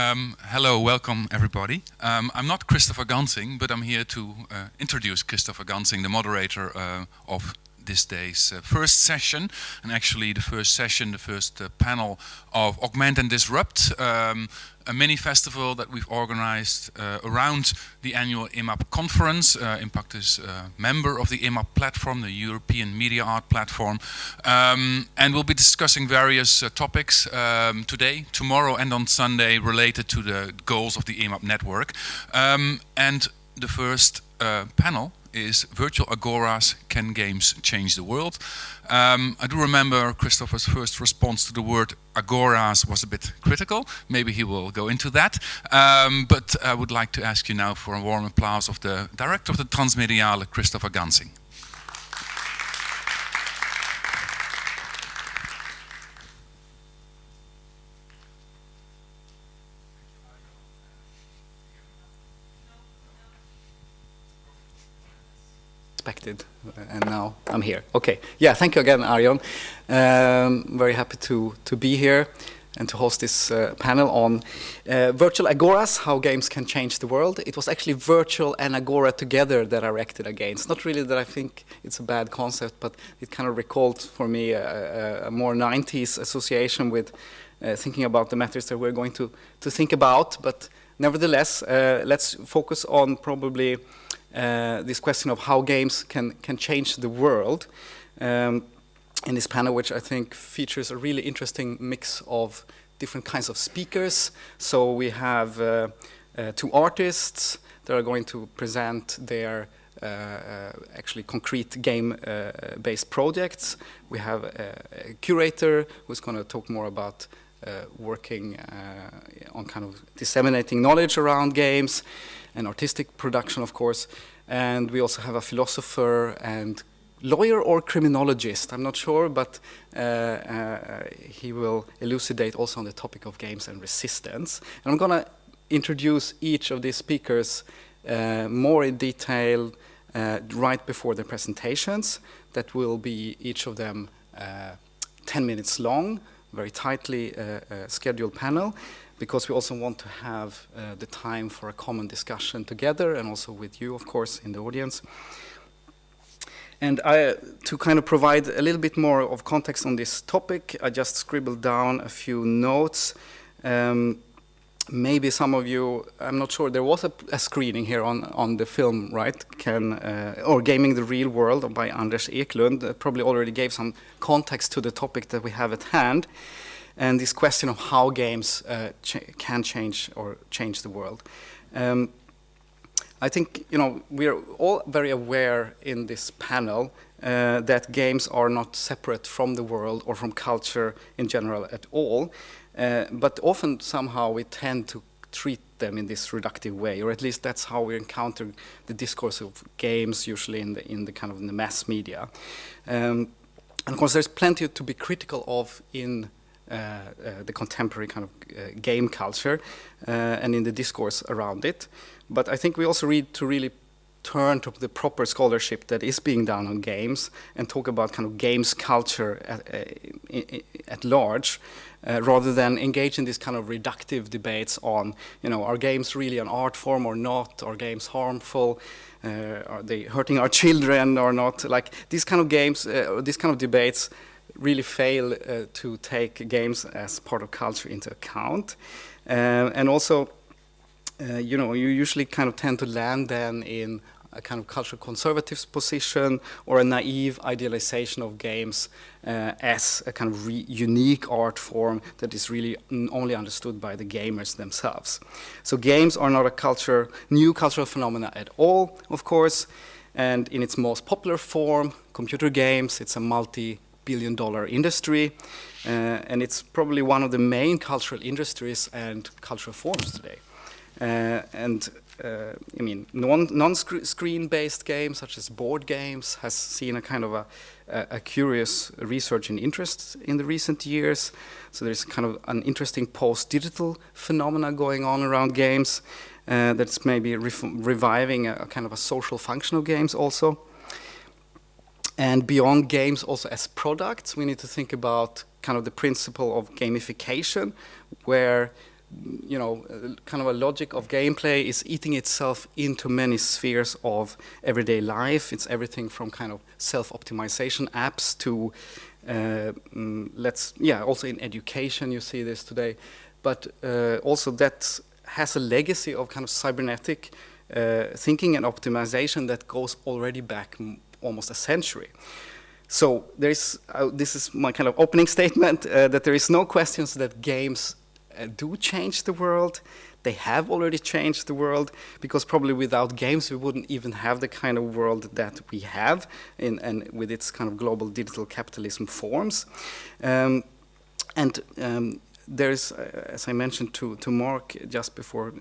Hello, welcome everybody. I'm not Kristoffer Gansing, but I'm here to introduce Kristoffer Gansing, the moderator of this day's first session, and actually the first session, the first panel of Augment and Disrupt, a mini festival that we've organized around the annual IMAP conference. IMPAKT is a member of the IMAP platform, the European Media Art platform, and we'll be discussing various topics today, tomorrow and on Sunday related to the goals of the IMAP network. And the first panel is Virtual Agoras, Can Games Change the World? I do remember Kristoffer's first response to the word Agoras was a bit critical. Maybe he will go into that. But I would like to ask you now for a warm applause of the director of the Transmediale, Kristoffer Gansing. And now I'm here. Okay, yeah, thank you again, Arjon. Very happy to be here and to host this panel on Virtual Agoras, how games can change the world. It was actually Virtual and Agora together that I reacted against. Not really that I think it's a bad concept, but it kind of recalled for me a more 90s association with thinking about the matters that we're going to think about. But nevertheless, let's focus on probably this question of how games can change the world in this panel, which I think features a really interesting mix of different kinds of speakers. So we have two artists that are going to present their actually concrete game-based projects. We have a curator who's going to talk more about working on kind of disseminating knowledge around games, and artistic production, of course. And we also have a philosopher and lawyer or criminologist, I'm not sure, but he will elucidate also on the topic of games and resistance. And I'm going to introduce each of these speakers more in detail right before the presentations. That will be each of them 10 minutes long, very tightly scheduled panel, because we also want to have the time for a common discussion together, and also with you, of course, in the audience. And to kind of provide a little bit more of context on this topic, I just scribbled down a few notes. Maybe some of you, I'm not sure, there was a screening here on the film, right? Or Gaming the Real World by Anders Eklund, that probably already gave some context to the topic that we have at hand. And this question of how games can change the world. I think we are all very aware in this panel that games are not separate from the world or from culture in general at all. But often somehow we tend to treat them in this reductive way, or at least that's how we encounter the discourse of games usually in the kind of the mass media. And of course, there's plenty to be critical of in the contemporary kind of game culture and in the discourse around it. But I think we also need to really turn to the proper scholarship that is being done on games and talk about kind of games culture at large, rather than engage in this kind of reductive debates on, are games really an art form or not? Are games harmful? Are they hurting our children or not? Like these kind of games, these kind of debates really fail to take games as part of culture into account. And also, you usually kind of tend to land then in a kind of cultural conservative position or a naive idealization of games as a kind of unique art form that is really only understood by the gamers themselves. So games are not a new cultural phenomena at all, of course, and in its most popular form, computer games, it's a multi-billion-dollar industry, and it's probably one of the main cultural industries and cultural forms today. I mean, non-screen-based games, such as board games, has seen a kind of a curious research in interest in the recent years. So there's kind of an interesting post-digital phenomena going on around games that's maybe reviving a kind of a social function of games also. And beyond games also as products, we need to think about kind of the principle of gamification, where kind of a logic of gameplay is eating itself into many spheres of everyday life. It's everything from kind of self-optimization apps to also in education you see this today, but also that has a legacy of kind of cybernetic thinking and optimization that goes already back almost a century. So this is my kind of opening statement, that there is no questions that games do change the world. They have already changed the world, because probably without games we wouldn't even have the kind of world that we have and with its kind of global digital capitalism forms. There's, as I mentioned to Marc just before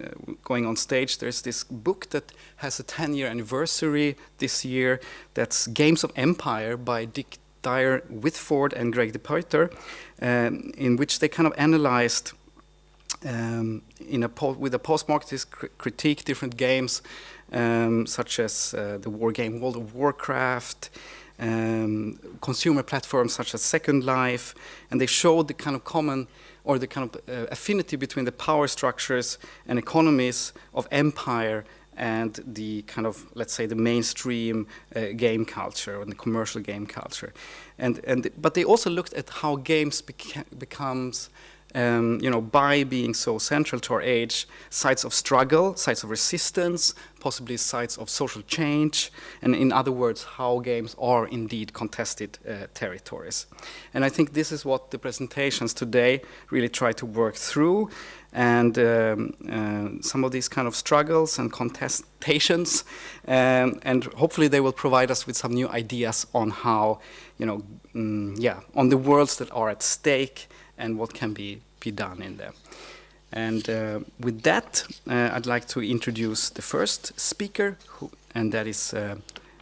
going on stage, there's this book that has a 10-year anniversary this year. That's Games of Empire by Dick Dyer Whitford and Greg DePuyter, in which they kind of analyzed with a post-Marxist critique different games, such as the war game World of Warcraft, consumer platforms such as Second Life, and they showed the kind of common or the kind of affinity between the power structures and economies of empire and the kind of, let's say, the mainstream game culture and the commercial game culture. But they also looked at how games becomes by being so central to our age, sites of struggle, sites of resistance, possibly sites of social change, and in other words, how games are indeed contested territories. And I think this is what the presentations today really try to work through, and some of these kind of struggles and contestations, and hopefully they will provide us with some new ideas on how, on the worlds that are at stake and what can be done in them. And with that, I'd like to introduce the first speaker, and that is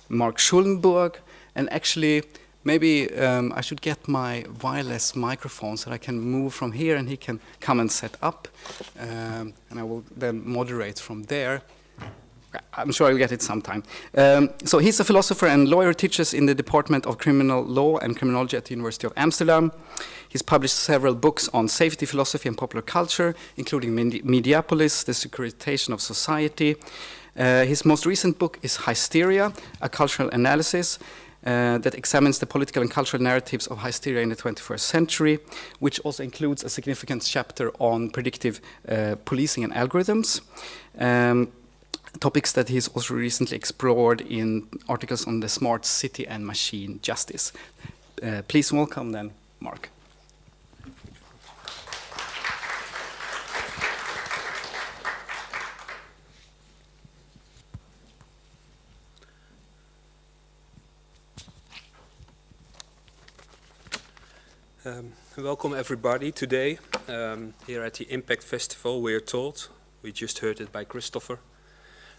Marc Schuilenburg. And actually, maybe I should get my wireless microphone so that I can move from here and he can come and set up. And I will then moderate from there. I'm sure I'll get it sometime. So he's a philosopher and lawyer, teaches in the Department of Criminal Law and Criminology at the University of Amsterdam. He's published several books on safety, philosophy, and popular culture, including Mediapolis, The Securitization of Society. His most recent book is Hysteria, a cultural analysis that examines the political and cultural narratives of hysteria in the 21st century, which also includes a significant chapter on predictive policing and algorithms. Topics that he's also recently explored in articles on the smart city and machine justice. Please welcome then, Marc. Welcome everybody today here at the IMPAKT Festival. We are told, we just heard it by Kristoffer,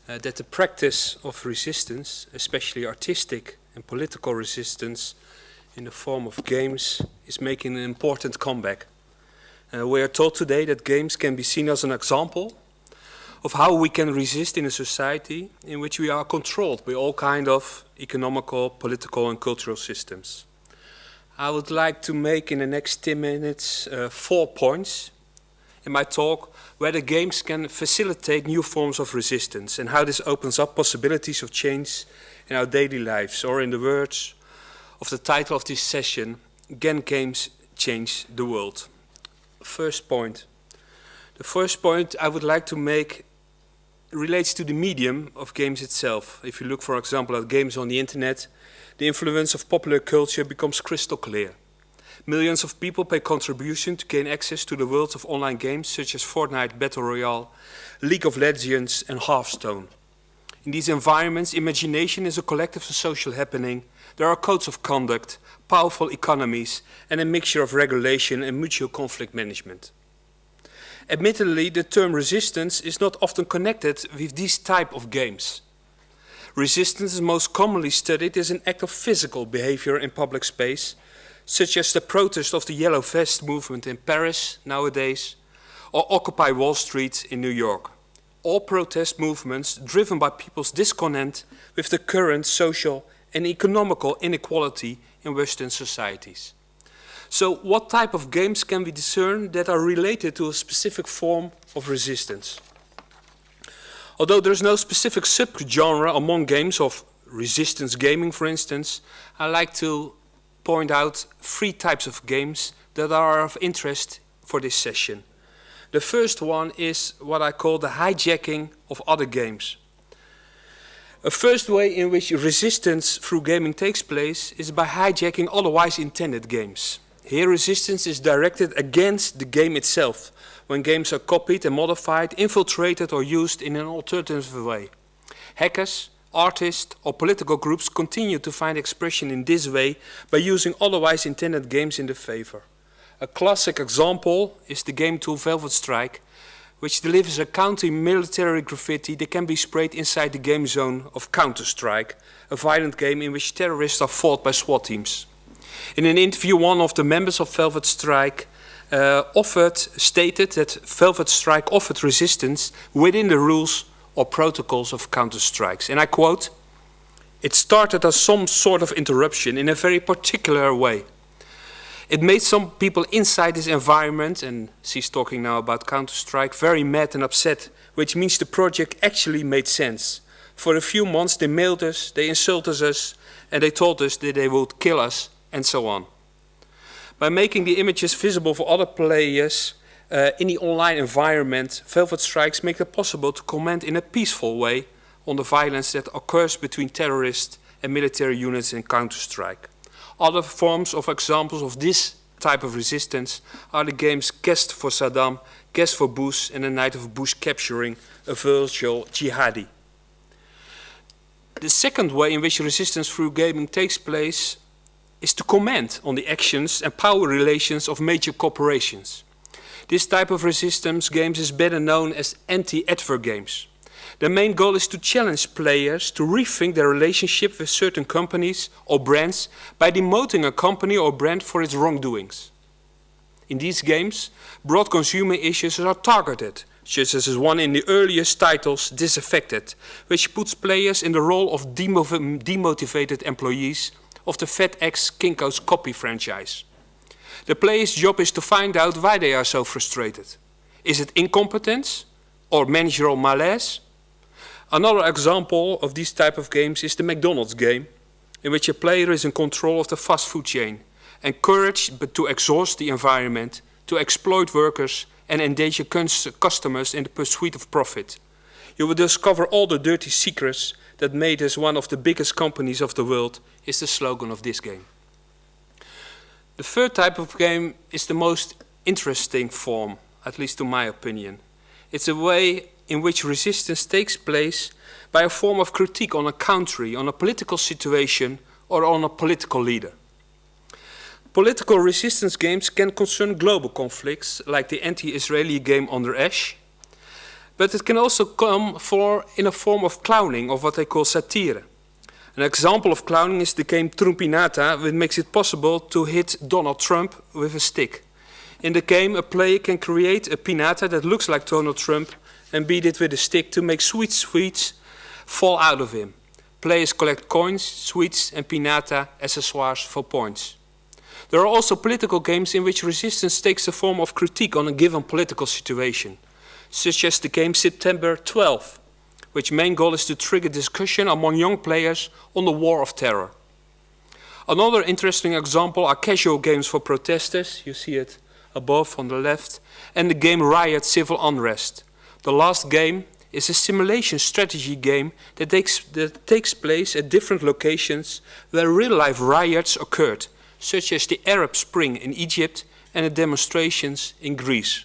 that the practice of resistance, especially artistic and political resistance in the form of games, is making an important comeback. We are told today that games can be seen as an example of how we can resist in a society in which we are controlled by all kinds of economical, political and cultural systems. I would like to make in the next 10 minutes 4 points in my talk where the games can facilitate new forms of resistance and how this opens up possibilities of change in our daily lives, or in the words of the title of this session, Can Games Change the World? First point. The first point I would like to make relates to the medium of games itself. If you look, for example, at games on the internet, the influence of popular culture becomes crystal clear. Millions of people pay contribution to gain access to the worlds of online games such as Fortnite, Battle Royale, League of Legends and Hearthstone. In these environments, imagination is a collective and social happening. There are codes of conduct, powerful economies and a mixture of regulation and mutual conflict management. Admittedly, the term resistance is not often connected with these type of games. Resistance is most commonly studied as an act of physical behavior in public space, such as the protest of the Yellow Vest movement in Paris nowadays, or Occupy Wall Street in New York. All protest movements driven by people's discontent with the current social and economical inequality in Western societies. So what type of games can we discern that are related to a specific form of resistance? Although there is no specific subgenre among games of resistance gaming, for instance, I like to point out 3 types of games that are of interest for this session. The first one is what I call the hijacking of other games. A first way in which resistance through gaming takes place is by hijacking otherwise intended games. Here resistance is directed against the game itself, when games are copied and modified, infiltrated or used in an alternative way. Hackers, artists or political groups continue to find expression in this way by using otherwise intended games in their favor. A classic example is the game tool Velvet Strike, which delivers a counter-military graffiti that can be sprayed inside the game zone of Counter-Strike, a violent game in which terrorists are fought by SWAT teams. In an interview, one of the members of Velvet Strike stated that Velvet Strike offered resistance within the rules or protocols of Counter-Strikes. And I quote, "It started as some sort of interruption in a very particular way. It made some people inside this environment," and she's talking now about Counter-Strike, "very mad and upset, which means the project actually made sense. For a few months they mailed us, they insulted us, and they told us that they would kill us, and so on." By making the images visible for other players in the online environment, Velvet Strikes make it possible to comment in a peaceful way on the violence that occurs between terrorists and military units in Counter-Strike. Other forms of examples of this type of resistance are the games Quest for Saddam, Quest for Bush, and the Night of Bush Capturing, a virtual jihadi. The second way in which resistance through gaming takes place is to comment on the actions and power relations of major corporations. This type of resistance games is better known as anti-adver games. The main goal is to challenge players to rethink their relationship with certain companies or brands by demoting a company or brand for its wrongdoings. In these games, broad consumer issues are targeted, such as one in the earliest titles, Disaffected, which puts players in the role of demotivated employees of the FedEx Kinko's Copy franchise. The player's job is to find out why they are so frustrated. Is it incompetence or managerial malaise? Another example of these type of games is the McDonald's game, in which a player is in control of the fast food chain, encouraged but to exhaust the environment, to exploit workers and endanger customers in the pursuit of profit. You will discover all the dirty secrets that made us one of the biggest companies of the world, is the slogan of this game. The third type of game is the most interesting form, at least to my opinion. It's a way in which resistance takes place by a form of critique on a country, on a political situation, or on a political leader. Political resistance games can concern global conflicts, like the anti-Israeli game Under Ash, but it can also come in a form of clowning, of what they call satire. An example of clowning is the game Trumpinata, which makes it possible to hit Donald Trump with a stick. In the game, a player can create a pinata that looks like Donald Trump and beat it with a stick to make sweet sweets fall out of him. Players collect coins, sweets and pinata accessoires for points. There are also political games in which resistance takes the form of critique on a given political situation, such as the game September 12, which main goal is to trigger discussion among young players on the war of terror. Another interesting example are casual games for protesters, you see it above on the left, and the game Riot Civil Unrest. The last game is a simulation strategy game that takes place at different locations where real-life riots occurred, such as the Arab Spring in Egypt and the demonstrations in Greece.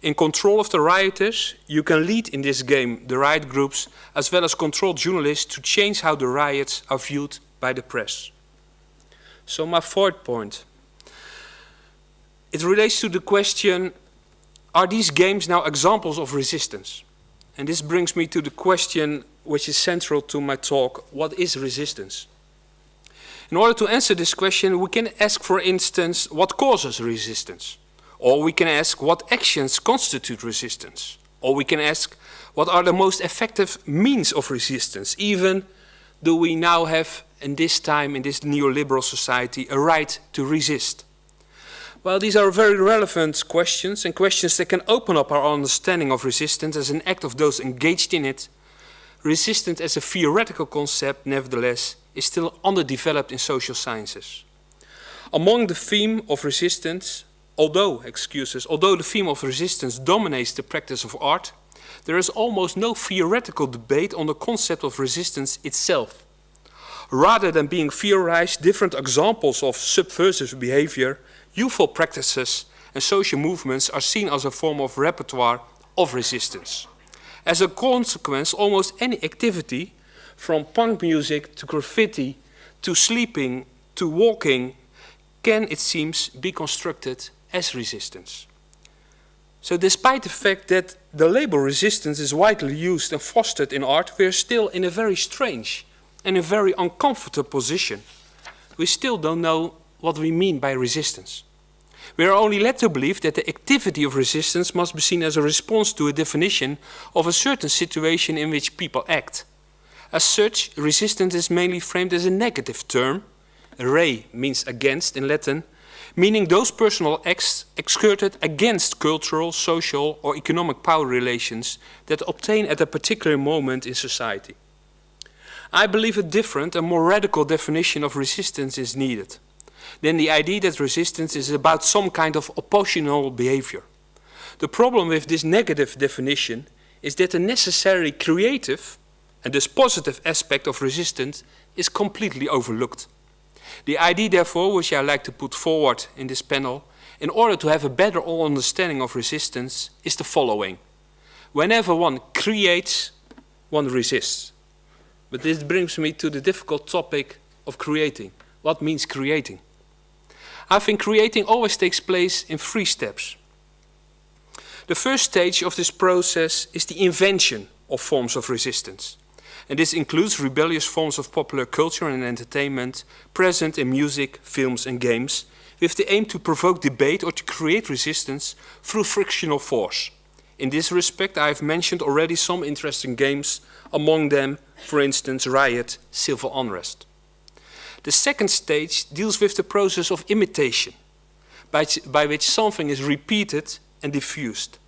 In control of the rioters, you can lead in this game the riot groups as well as control journalists to change how the riots are viewed by the press. So my fourth point. It relates to the question, are these games now examples of resistance? And this brings me to the question which is central to my talk, what is resistance? In order to answer this question, we can ask, for instance, what causes resistance? Or we can ask what actions constitute resistance. Or we can ask what are the most effective means of resistance. Even do we now have, in this time, in this neoliberal society, a right to resist? Well, these are very relevant questions, and questions that can open up our understanding of resistance as an act of those engaged in it. Resistance as a theoretical concept, nevertheless, is still underdeveloped in social sciences. Among the theme of resistance, although the theme of resistance dominates the practice of art, there is almost no theoretical debate on the concept of resistance itself. Rather than being theorized, different examples of subversive behavior, youthful practices, and social movements are seen as a form of repertoire of resistance. As a consequence, almost any activity, from punk music to graffiti to sleeping to walking, can, it seems, be constructed as resistance. So despite the fact that the label resistance is widely used and fostered in art, we are still in a very strange and a very uncomfortable position. We still don't know what we mean by resistance. We are only led to believe that the activity of resistance must be seen as a response to a definition of a certain situation in which people act. As such, resistance is mainly framed as a negative term. Re means against in Latin, meaning those personal acts exerted against cultural, social, or economic power relations that obtain at a particular moment in society. I believe a different and more radical definition of resistance is needed than the idea that resistance is about some kind of oppositional behavior. The problem with this negative definition is that the necessary creative and thus positive aspect of resistance is completely overlooked. The idea, therefore, which I like to put forward in this panel, in order to have a better understanding of resistance, is the following. Whenever one creates, one resists. But this brings me to the difficult topic of creating. What means creating? I think creating always takes place in 3 steps. The first stage of this process is the invention of forms of resistance. And this includes rebellious forms of popular culture and entertainment present in music, films and games, with the aim to provoke debate or to create resistance through frictional force. In this respect, I have mentioned already some interesting games, among them, for instance, Riot, Civil Unrest. The second stage deals with the process of imitation, by which something is repeated and diffused.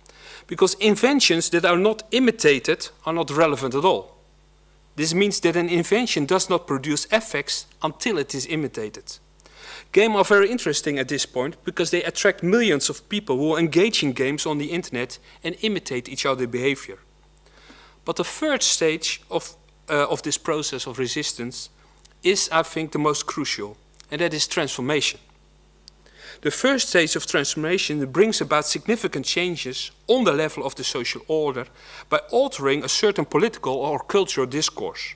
Because inventions that are not imitated are not relevant at all. This means that an invention does not produce effects until it is imitated. Games are very interesting at this point because they attract millions of people who engage in games on the internet and imitate each other's behavior. But the third stage of this process of resistance is, I think, the most crucial, and that is transformation. The first stage of transformation brings about significant changes on the level of the social order by altering a certain political or cultural discourse.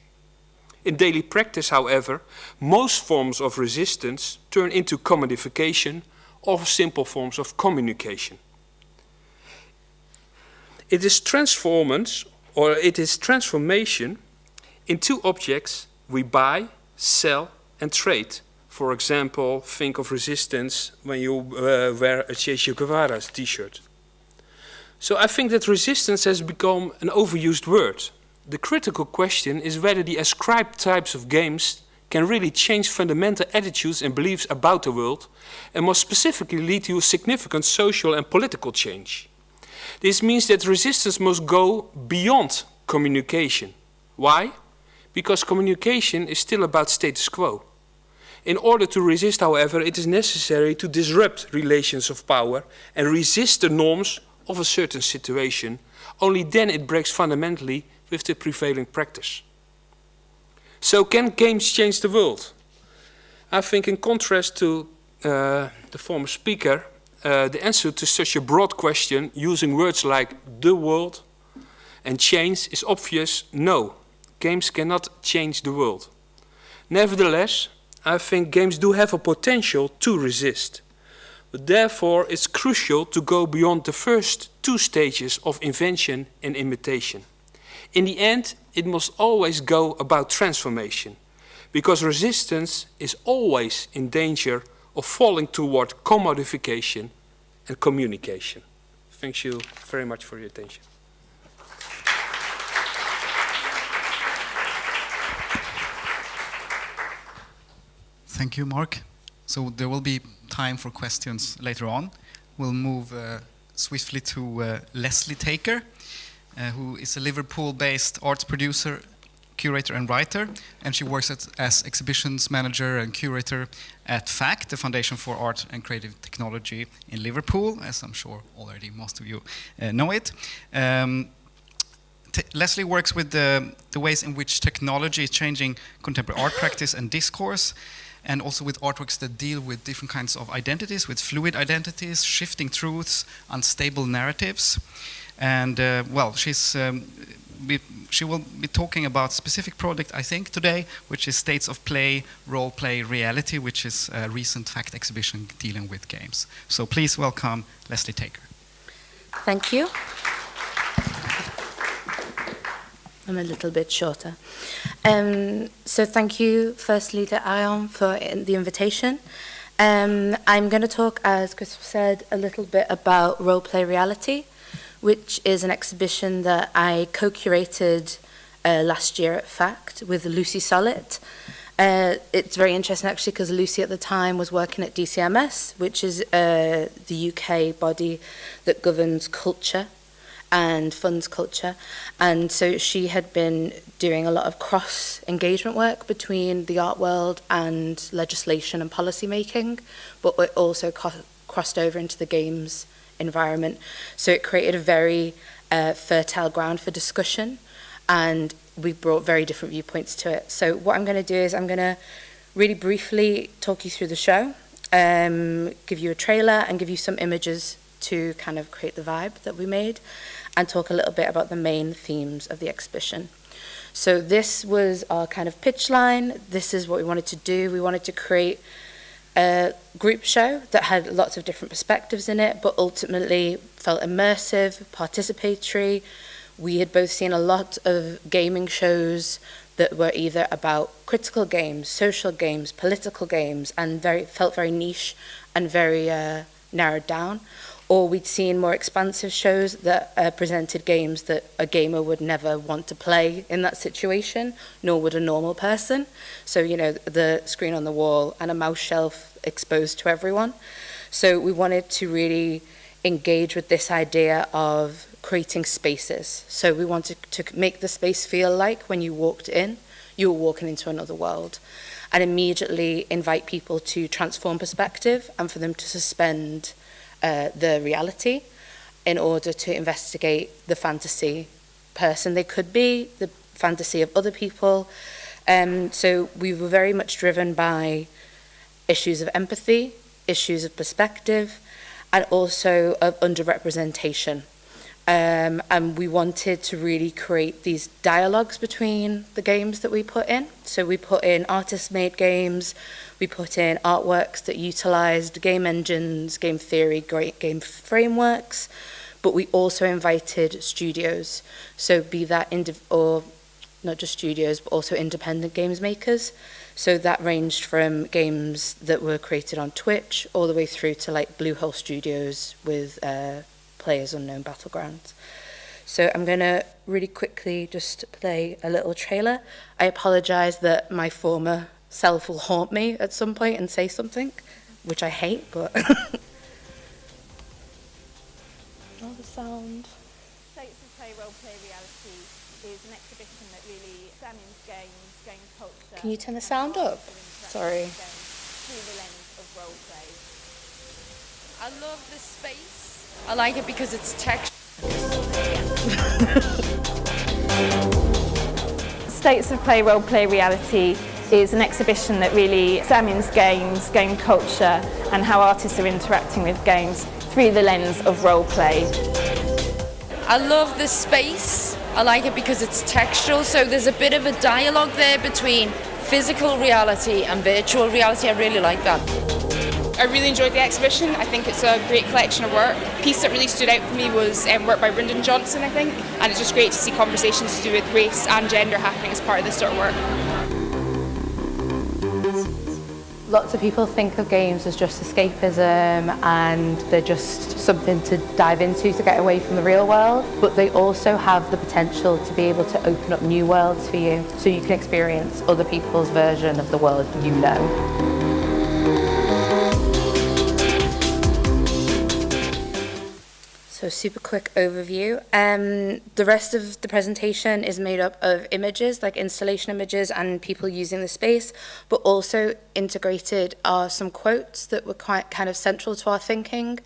In daily practice, however, most forms of resistance turn into commodification or simple forms of communication. It is transformation into objects we buy, sell and trade. For example, think of resistance when you wear a Che Guevara's t-shirt. So I think that resistance has become an overused word. The critical question is whether the ascribed types of games can really change fundamental attitudes and beliefs about the world, and more specifically lead to a significant social and political change. This means that resistance must go beyond communication. Why? Because communication is still about status quo. In order to resist, however, it is necessary to disrupt relations of power and resist the norms of a certain situation. Only then it breaks fundamentally with the prevailing practice. So can games change the world? I think in contrast to the former speaker, the answer to such a broad question using words like the world and change is obvious: no. Games cannot change the world. Nevertheless, I think games do have a potential to resist. But therefore, it's crucial to go beyond the first 2 stages of invention and imitation. In the end, it must always go about transformation, because resistance is always in danger of falling toward commodification and communication. Thank you very much for your attention. Thank you, Mark. So there will be time for questions later on. We'll move swiftly to Lesley Taker, who is a Liverpool-based arts producer, curator and writer, and she works as exhibitions manager and curator at FACT, the Foundation for Art and Creative Technology in Liverpool, as I'm sure already most of you know it. Lesley works with the ways in which technology is changing contemporary art practice and discourse, and also with artworks that deal with different kinds of identities, with fluid identities, shifting truths, unstable narratives. And well, she will be talking about a specific project, I think, today, which is States of Play, Role Play, Reality, which is a recent FACT exhibition dealing with games. So please welcome Lesley Taker. Thank you. I'm a little bit shorter. So thank you, firstly, to Ion for the invitation. I'm going to talk, as Kristoffer said, a little bit about Role Play Reality, which is an exhibition that I co-curated last year at FACT with Lucy Solit. It's very interesting, actually, because Lucy at the time was working at DCMS, which is the UK body that governs culture and funds culture. And so she had been doing a lot of cross-engagement work between the art world and legislation and policy making, but it also crossed over into the games environment. So it created a very fertile ground for discussion, and we brought very different viewpoints to it. So what I'm going to do is I'm going to really briefly talk you through the show, give you a trailer and give you some images to kind of create the vibe that we made, and talk a little bit about the main themes of the exhibition. So this was our kind of pitch line. This is what we wanted to do. We wanted to create a group show that had lots of different perspectives in it, but ultimately felt immersive, participatory. We had both seen a lot of gaming shows that were either about critical games, social games, political games, and felt very niche and very narrowed down. Or we'd seen more expansive shows that presented games that a gamer would never want to play in that situation, nor would a normal person. So, you know, the screen on the wall and a mouse shelf exposed to everyone. So we wanted to really engage with this idea of creating spaces. So we wanted to make the space feel like when you walked in, you were walking into another world, and immediately invite people to transform perspective and for them to suspend the reality in order to investigate the fantasy person they could be, the fantasy of other people. So we were very much driven by issues of empathy, issues of perspective, and also of underrepresentation. And we wanted to really create these dialogues between the games that we put in. So we put in artist-made games, we put in artworks that utilized game engines, game theory, great game frameworks, but we also invited studios. So be that, or not just studios, but also independent games makers. So that ranged from games that were created on Twitch all the way through to like Bluehole Studios with Players Unknown Battlegrounds. So I'm going to really quickly just play a little trailer. I apologize that my former self will haunt me at some point and say something, which I hate, but... Oh, the sound. States of Play Role Play Reality is an exhibition that really examines games, game culture... Can you turn the sound up? Sorry. Through the lens of role play. I love this space. I like it because it's texture. States of Play Role Play Reality is an exhibition that really examines games, game culture, and how artists are interacting with games through the lens of role play. I love this space. I like it because it's textural, so there's a bit of a dialogue there between physical reality and virtual reality. I really like that. I really enjoyed the exhibition. I think it's a great collection of work. A piece that really stood out for me was work by Brendan Johnson, I think, and it's just great to see conversations to do with race and gender happening as part of this sort of work. Lots of people think of games as just escapism and they're just something to dive into to get away from the real world, but they also have the potential to be able to open up new worlds for you so you can experience other people's version of the world you know. So super quick overview. The rest of the presentation is made up of images, like installation images and people using the space, but also integrated are some quotes that were quite kind of central to our thinking.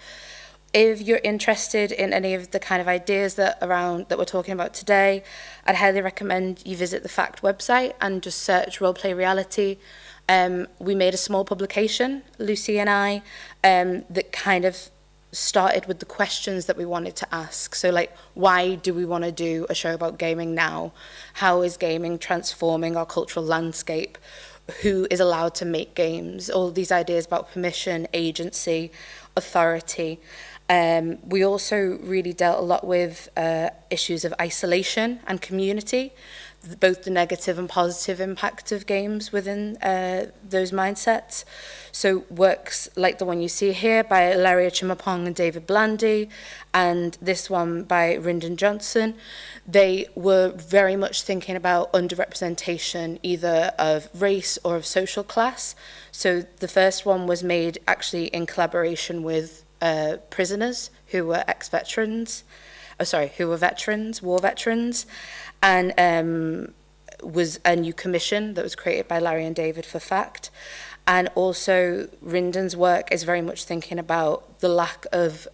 If you're interested in any of the kind of ideas that we're talking about today, I'd highly recommend you visit the FACT website and just search roleplay reality. We made a small publication, Lucy and I, that kind of started with the questions that we wanted to ask. So like, why do we want to do a show about gaming now? How is gaming transforming our cultural landscape? Who is allowed to make games? All these ideas about permission, agency, authority. We also really dealt a lot with issues of isolation and community, both the negative and positive impact of games within those mindsets. So works like the one you see here by Larry Chimapong and David Blandy, and this one by Ryndon Johnson, they were very much thinking about underrepresentation either of race or of social class. So the first one was made actually in collaboration with prisoners who were ex-veterans, who were veterans, war veterans, and was a new commission that was created by Larry and David for FACT. And also Ryndon's work is very much thinking about the lack of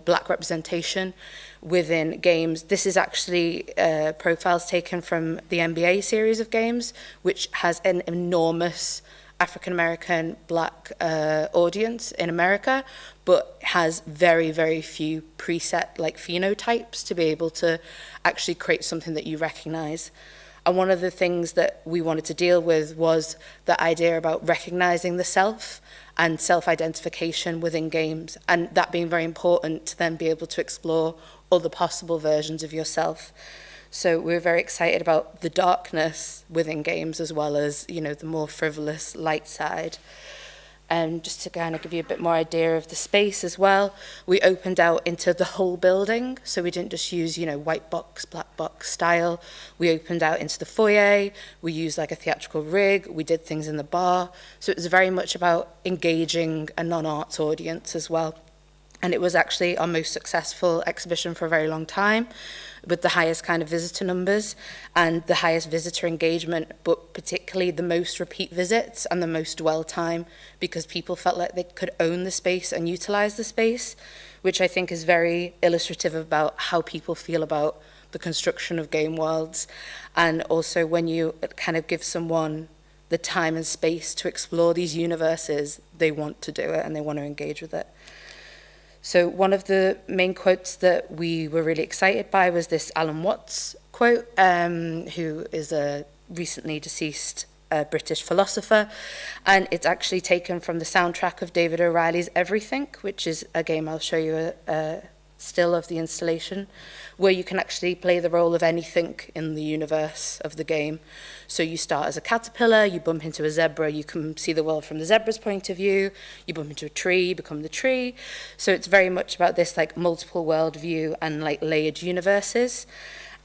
black representation within games. This is actually profiles taken from the NBA series of games, which has an enormous African-American black audience in America, but has very, very few preset like phenotypes to be able to actually create something that you recognize. And one of the things that we wanted to deal with was the idea about recognizing the self and self-identification within games, and that being very important to then be able to explore other possible versions of yourself. So we're very excited about the darkness within games as well as, you know, the more frivolous light side. And just to kind of give you a bit more idea of the space as well, we opened out into the whole building. So we didn't just use, you know, white box, black box style. We opened out into the foyer. We used like a theatrical rig. We did things in the bar. So it was very much about engaging a non-arts audience as well. And it was actually our most successful exhibition for a very long time, with the highest kind of visitor numbers and the highest visitor engagement, but particularly the most repeat visits and the most dwell time, because people felt like they could own the space and utilize the space, which I think is very illustrative about how people feel about the construction of game worlds. And also when you kind of give someone the time and space to explore these universes, they want to do it and they want to engage with it. So one of the main quotes that we were really excited by was this Alan Watts quote, who is a recently deceased British philosopher. And it's actually taken from the soundtrack of David O'Reilly's Everything, which is a game I'll show you a still of the installation, where you can actually play the role of anything in the universe of the game. So you start as a caterpillar, you bump into a zebra, you can see the world from the zebra's point of view, you bump into a tree, you become the tree. So it's very much about this like multiple world view and like layered universes.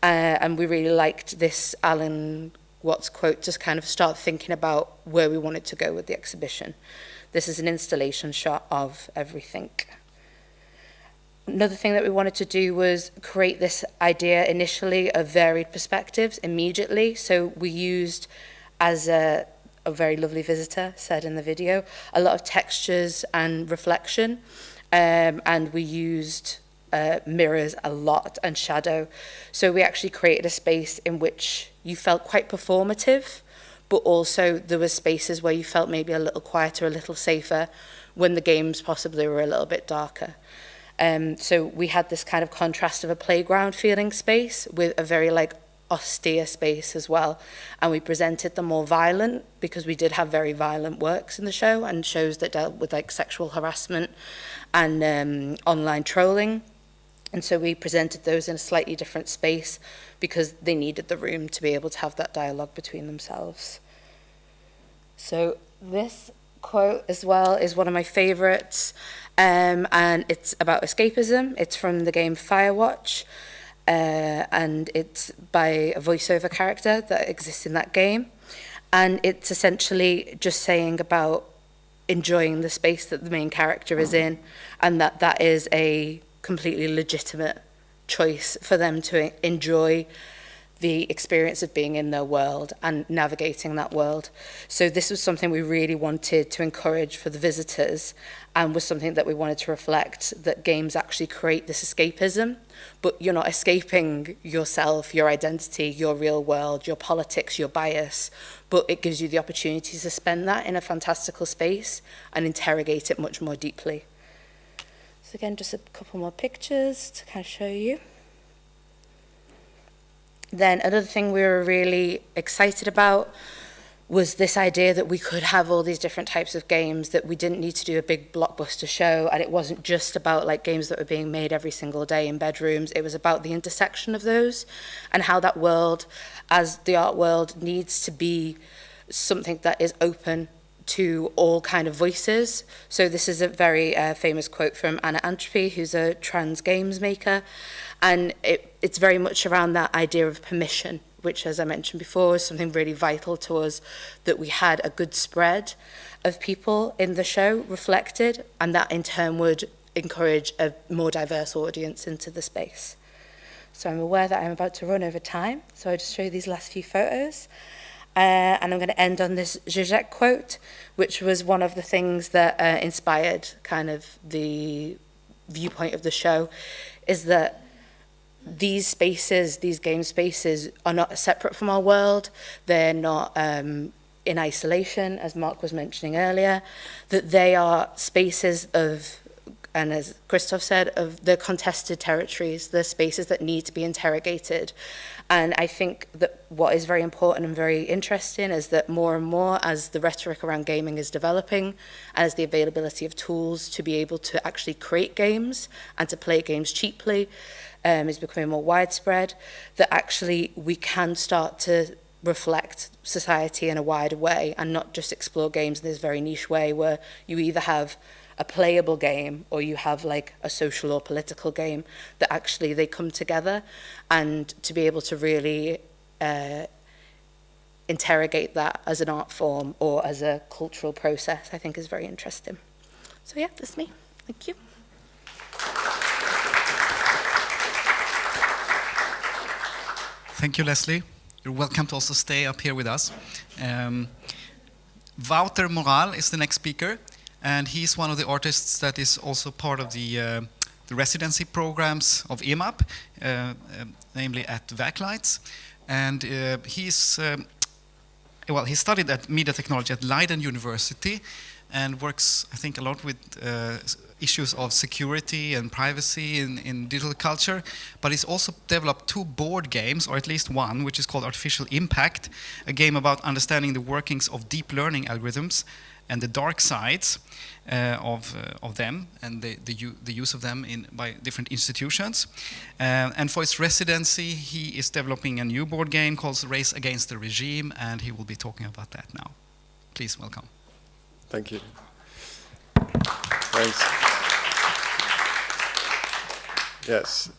And we really liked this Alan Watts quote to kind of start thinking about where we wanted to go with the exhibition. This is an installation shot of Everything. Another thing that we wanted to do was create this idea initially of varied perspectives immediately. So we used, as a very lovely visitor said in the video, a lot of textures and reflection. And we used mirrors a lot and shadow. So we actually created a space in which you felt quite performative, but also there were spaces where you felt maybe a little quieter, a little safer, when the games possibly were a little bit darker. So we had this kind of contrast of a playground feeling space with a very like austere space as well. And we presented them more violent because we did have very violent works in the show and shows that dealt with like sexual harassment and online trolling. And so we presented those in a slightly different space because they needed the room to be able to have that dialogue between themselves. So this quote as well is one of my favorites. And it's about escapism. It's from the game Firewatch, and it's by a voiceover character that exists in that game. And it's essentially just saying about enjoying the space that the main character is in, and that is a completely legitimate choice for them to enjoy the experience of being in their world and navigating that world. So this was something we really wanted to encourage for the visitors, and was something that we wanted to reflect, that games actually create this escapism, but you're not escaping yourself, your identity, your real world, your politics, your bias, but it gives you the opportunity to spend that in a fantastical space and interrogate it much more deeply. So again, just a couple more pictures to kind of show you. Then another thing we were really excited about was this idea that we could have all these different types of games, that we didn't need to do a big blockbuster show, and it wasn't just about like games that were being made every single day in bedrooms. It was about the intersection of those and how that world, as the art world, needs to be something that is open to all kind of voices. So this is a very famous quote from Anna Antropy, who's a trans games maker, and it's very much around that idea of permission, which, as I mentioned before, is something really vital to us, that we had a good spread of people in the show reflected, and that in turn would encourage a more diverse audience into the space. So I'm aware that I'm about to run over time, so I'll just show you these last few photos. And I'm going to end on this Zizek quote, which was one of the things that inspired kind of the viewpoint of the show, is that these spaces, these game spaces, are not separate from our world. They're not in isolation, as Marc was mentioning earlier, that they are spaces of, and as Kristoffer said, of the contested territories, the spaces that need to be interrogated. And I think that what is very important and very interesting is that more and more, as the rhetoric around gaming is developing, as the availability of tools to be able to actually create games and to play games cheaply is becoming more widespread, that actually we can start to reflect society in a wider way and not just explore games in this very niche way where you either have a playable game or you have like a social or political game, that actually they come together, and to be able to really interrogate that as an art form or as a cultural process, I think is very interesting. So yeah, that's me. Thank you. Thank you, Lesley. You're welcome to also stay up here with us. Wouter Moraal is the next speaker, and he's one of the artists that is also part of the residency programs of IMAP, namely at Werklights. And he studied at media technology at Leiden University and works, I think, a lot with issues of security and privacy in digital culture, but he's also developed 2 board games, or at least one, which is called Artificial IMPAKT, a game about understanding the workings of deep learning algorithms and the dark sides of them, and the use of them by different institutions. And for his residency, he is developing a new board game called Race Against the Regime, and he will be talking about that now. Please welcome. Thank you. Thanks. Yes.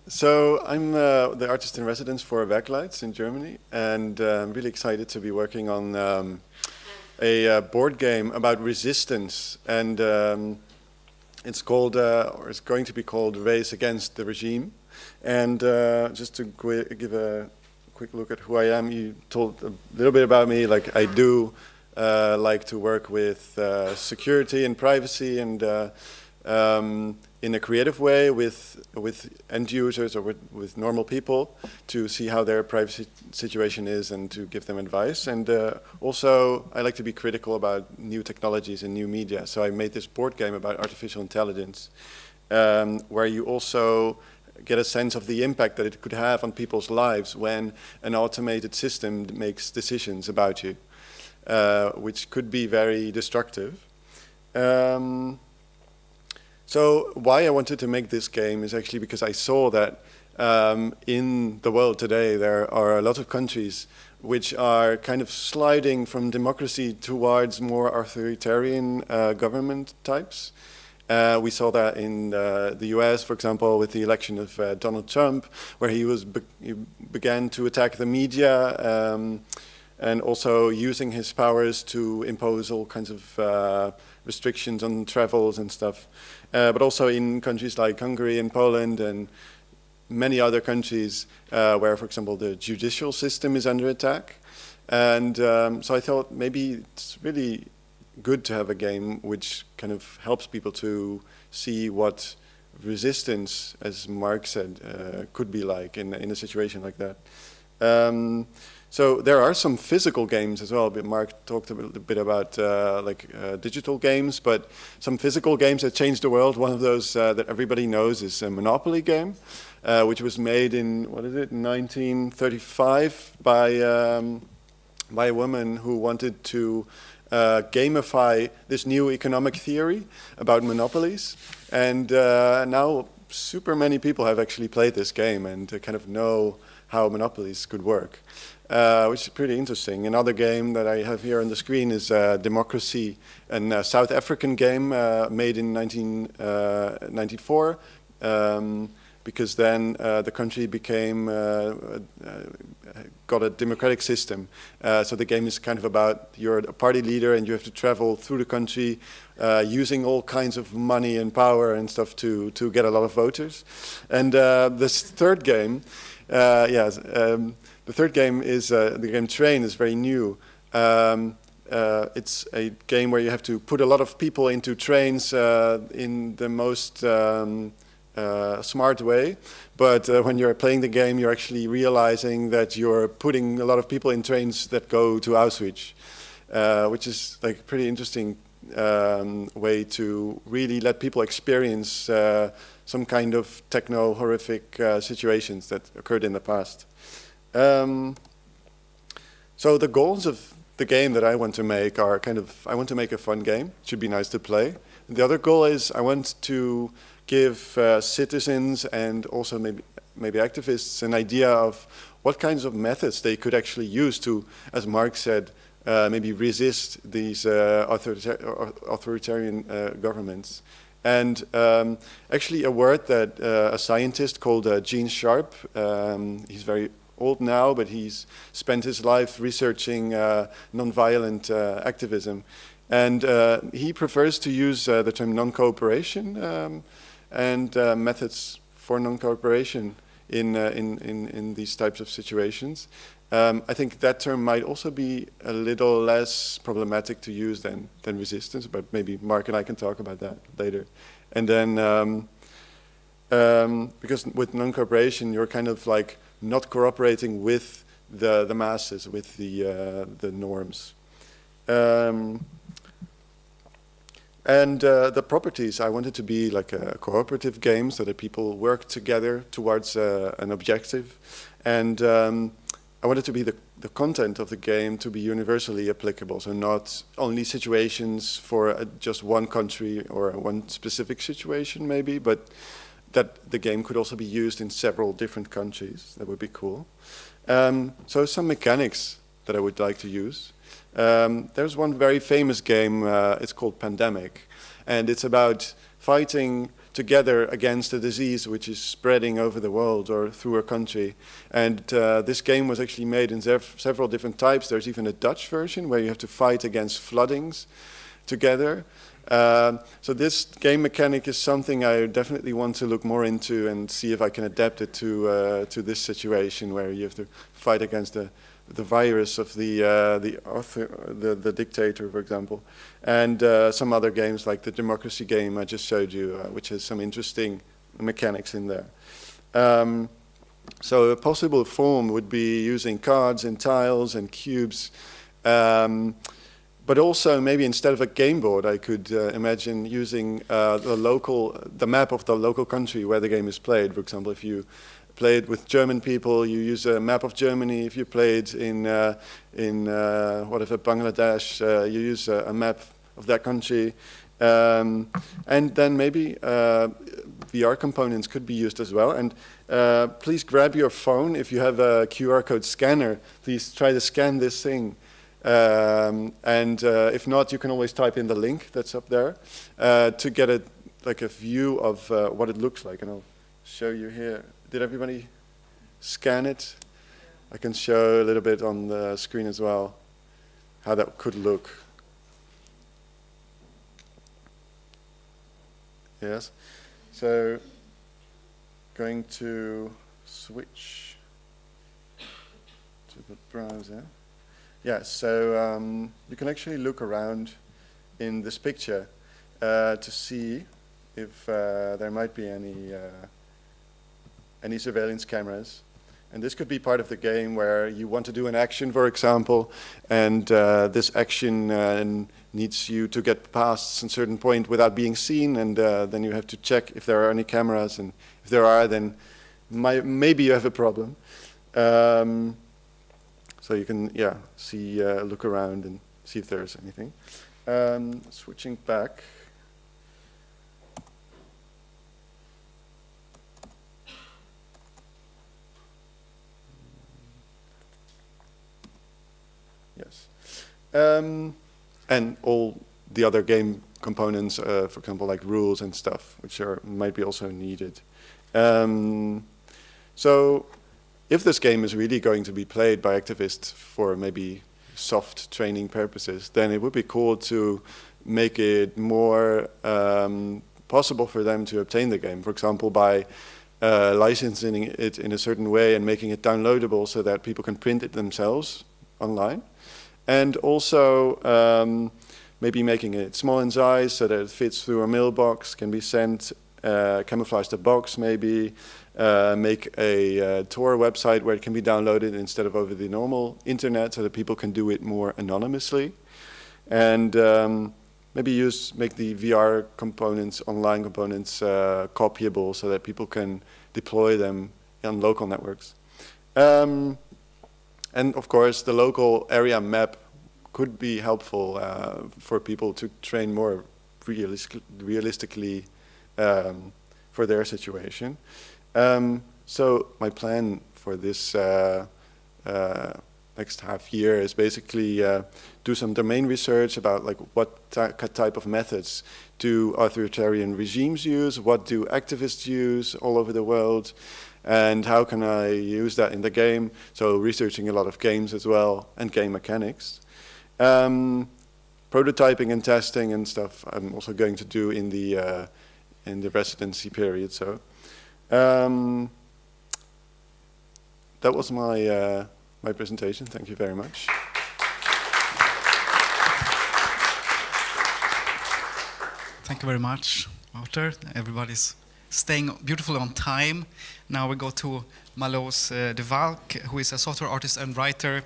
So I'm the artist in residence for Werklights in Germany, and I'm really excited to be working on a board game about resistance, and it's called, or it's going to be called, Race Against the Regime. And just to give a quick look at who I am, you told a little bit about me. Like, I do like to work with security and privacy, and in a creative way with end users or with normal people, to see how their privacy situation is and to give them advice. And also I like to be critical about new technologies and new media. So I made this board game about artificial intelligence, where you also get a sense of the impact that it could have on people's lives when an automated system makes decisions about you, which could be very destructive. So why I wanted to make this game is actually because I saw that in the world today there are a lot of countries which are kind of sliding from democracy towards more authoritarian government types. We saw that in the US, for example, with the election of Donald Trump, where he began to attack the media and also using his powers to impose all kinds of restrictions on travels and stuff. But also in countries like Hungary and Poland and many other countries where, for example, the judicial system is under attack. And so I thought maybe it's really good to have a game which kind of helps people to see what resistance, as Marc said, could be like in a situation like that. So there are some physical games as well. But Marc talked a bit about digital games, but some physical games that changed the world. One of those that everybody knows is a Monopoly game, which was made in, 1935 by a woman who wanted to gamify this new economic theory about monopolies. And now super many people have actually played this game and kind of know how monopolies could work, which is pretty interesting. Another game that I have here on the screen is Democracy, a South African game made in 1994, because then the country became, got a democratic system. So the game is kind of about, you're a party leader and you have to travel through the country using all kinds of money and power and stuff to get a lot of voters. And this third game, the third game is, the game Train is very new. It's a game where you have to put a lot of people into trains in the most smart way, but when you're playing the game, you're actually realizing that you're putting a lot of people in trains that go to Auschwitz, which is like a pretty interesting way to really let people experience some kind of techno-horrific situations that occurred in the past. So the goals of the game that I want to make are kind of, I want to make a fun game. It should be nice to play. The other goal is I want to give citizens and also maybe activists an idea of what kinds of methods they could actually use to, as Marc said, maybe resist these authoritarian governments. And actually a word that a scientist called Gene Sharp, he's very old now, but he's spent his life researching nonviolent activism. And he prefers to use the term non-cooperation and methods for non-cooperation in these types of situations. I think that term might also be a little less problematic to use than resistance, but maybe Marc and I can talk about that later. And then, because with non-cooperation, you're kind of like not cooperating with the masses, with the norms. And the properties, I wanted to be like a cooperative game so that people work together towards an objective. And I wanted to be the content of the game to be universally applicable, so not only situations for just one country or one specific situation maybe, but that the game could also be used in several different countries. That would be cool. So some mechanics that I would like to use. There's one very famous game, it's called Pandemic, and it's about fighting together against a disease which is spreading over the world or through a country. And this game was actually made in several different types. There's even a Dutch version where you have to fight against floodings together. So this game mechanic is something I definitely want to look more into and see if I can adapt it to this situation where you have to fight against the virus of the dictator, for example, and some other games like the Democracy game I just showed you, which has some interesting mechanics in there. So a possible form would be using cards and tiles and cubes, but also maybe instead of a game board, I could imagine using the map of the local country where the game is played. For example, if you play it with German people, you use a map of Germany. If you play it in whatever, Bangladesh, you use a map of that country. And then maybe VR components could be used as well. And please grab your phone. If you have a QR code scanner, please try to scan this thing. And if not, you can always type in the link that's up there to get a view of what it looks like. And I'll show you here. Did everybody scan it? I can show a little bit on the screen as well how that could look. Yes, so going to switch to the browser. Yeah, so you can actually look around in this picture to see if there might be any surveillance cameras. And this could be part of the game where you want to do an action, for example, and this action needs you to get past a certain point without being seen, and then you have to check if there are any cameras, and if there are, then maybe you have a problem. So you can, see, look around and see if there's anything. Switching back. Yes. And all the other game components, for example, like rules and stuff, which might be also needed. So if this game is really going to be played by activists for maybe soft training purposes, then it would be cool to make it more possible for them to obtain the game. For example, by licensing it in a certain way and making it downloadable so that people can print it themselves online. And also maybe making it small in size so that it fits through a mailbox, can be sent, camouflage the box maybe, make a Tor website where it can be downloaded instead of over the normal internet so that people can do it more anonymously. And maybe make the VR components, online components, copyable so that people can deploy them on local networks. And of course, the local area map could be helpful for people to train more realistically for their situation. So my plan for this next half year is basically do some domain research about like what type of methods do authoritarian regimes use, what do activists use all over the world, and how can I use that in the game? So researching a lot of games as well and game mechanics. Prototyping and testing and stuff I'm also going to do in the residency period. So that was my my presentation. Thank you very much. Thank you very much, Wouter. Everybody's staying beautifully on time. Now we go to Marloes de Valk, who is a software artist and writer.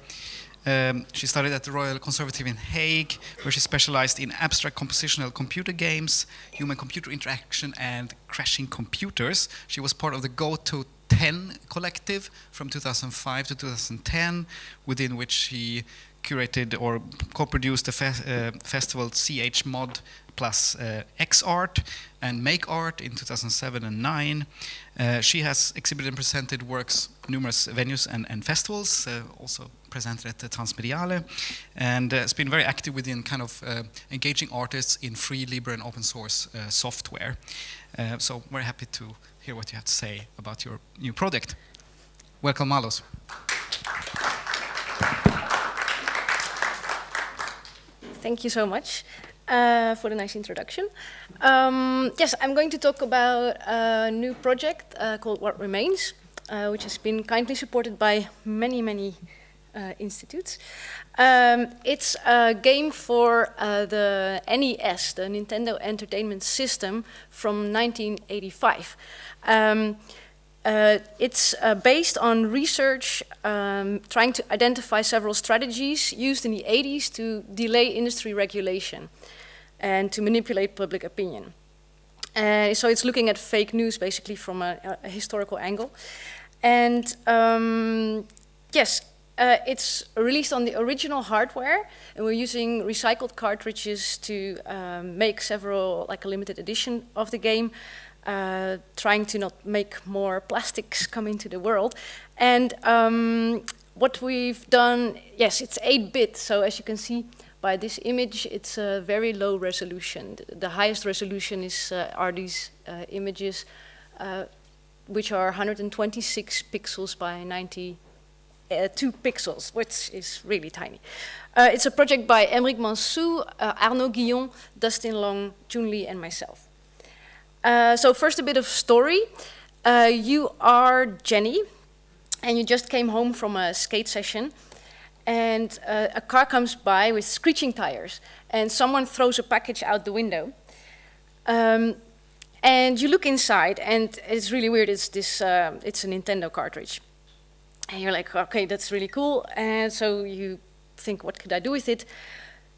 She studied at the Royal Conservative in Hague, where she specialized in abstract compositional computer games, human-computer interaction, and crashing computers. She was part of the Go-To 10 collective from 2005 to 2010, within which she curated or co-produced the festival CH Mod plus X-Art and Make Art in 2007 and 2009. She has exhibited and presented works numerous venues and festivals, also presented at the Transmediale, and has been very active within kind of engaging artists in free, libre, and open source software. So we're happy to hear what you have to say about your new project. Welcome, Marloes. Thank you so much for the nice introduction. Yes, I'm going to talk about a new project called What Remains, which has been kindly supported by many institutes. It's a game for the NES, the Nintendo Entertainment System, from 1985. It's based on research trying to identify several strategies used in the 80s to delay industry regulation and to manipulate public opinion. So it's looking at fake news basically from a historical angle. And yes, it's released on the original hardware, and we're using recycled cartridges to make several, like a limited edition of the game, trying to not make more plastics come into the world. And what we've done, yes, it's 8-bit, so as you can see by this image, it's a very low resolution. The highest resolution are these images, which are 126 pixels by 90 2 pixels, which is really tiny. It's a project by Emeric Mansou, Arnaud Guillon, Dustin Long, Jun Lee, and myself. So first a bit of story. You are Jenny, and you just came home from a skate session, and a car comes by with screeching tires, and someone throws a package out the window. And you look inside, and it's really weird. It's a Nintendo cartridge. And you're like, okay, that's really cool. And so you think, what could I do with it?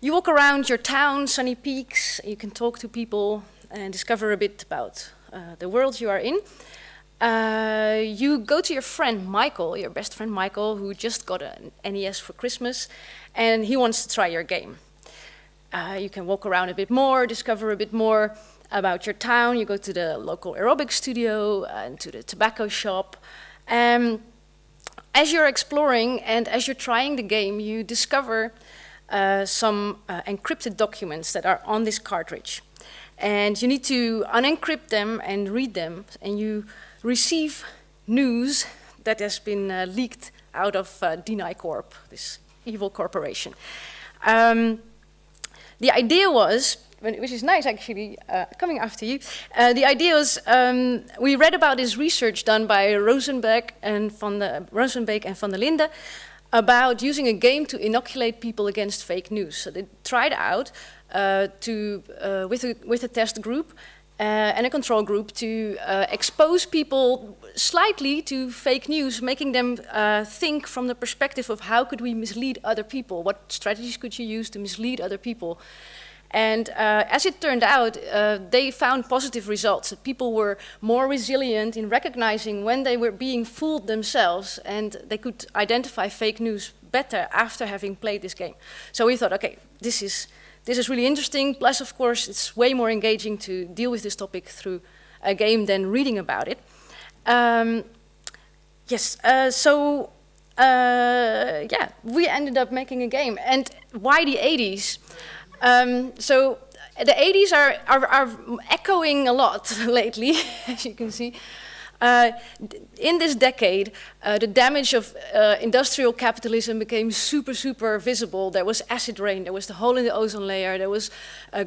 You walk around your town, sunny peaks. You can talk to people and discover a bit about the world you are in. You go to your friend Michael, your best friend Michael, who just got an NES for Christmas, and he wants to try your game. You can walk around a bit more, discover a bit more about your town. You go to the local aerobic studio and to the tobacco shop. As you're exploring and as you're trying the game, you discover some encrypted documents that are on this cartridge. And you need to unencrypt them and read them, and you receive news that has been leaked out of Deny Corp, this evil corporation. The idea was, which is nice actually, coming after you, the idea was, we read about this research done by Rosenbeek and Van der Linde about using a game to inoculate people against fake news. So they tried out with a test group and a control group to expose people slightly to fake news, making them think from the perspective of how could we mislead other people, what strategies could you use to mislead other people. And as it turned out, they found positive results. That people were more resilient in recognizing when they were being fooled themselves, and they could identify fake news better after having played this game. So we thought, okay, this is really interesting. Plus, of course, it's way more engaging to deal with this topic through a game than reading about it. We ended up making a game. And why the 80s? So the 80s are echoing a lot lately, as you can see. In this decade, the damage of industrial capitalism became super visible. There was acid rain, there was the hole in the ozone layer, there was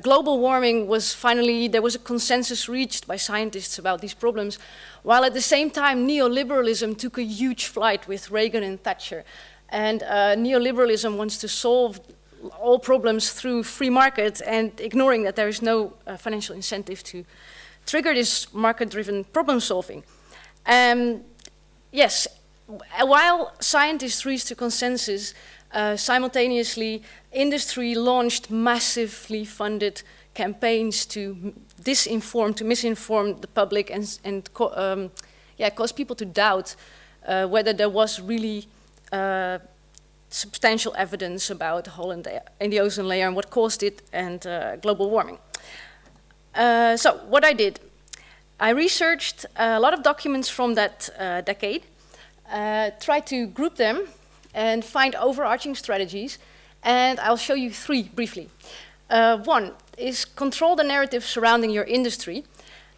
global warming there was a consensus reached by scientists about these problems, while at the same time neoliberalism took a huge flight with Reagan and Thatcher. And neoliberalism wants to solve all problems through free market and ignoring that there is no financial incentive to trigger this market-driven problem solving. Yes, while scientists reached a consensus, simultaneously industry launched massively funded campaigns to misinform the public and cause people to doubt whether there was really substantial evidence about the hole in the ozone layer and what caused it and global warming. So what I did, I researched a lot of documents from that decade, tried to group them and find overarching strategies, and I'll show you 3 briefly. One is control the narrative surrounding your industry,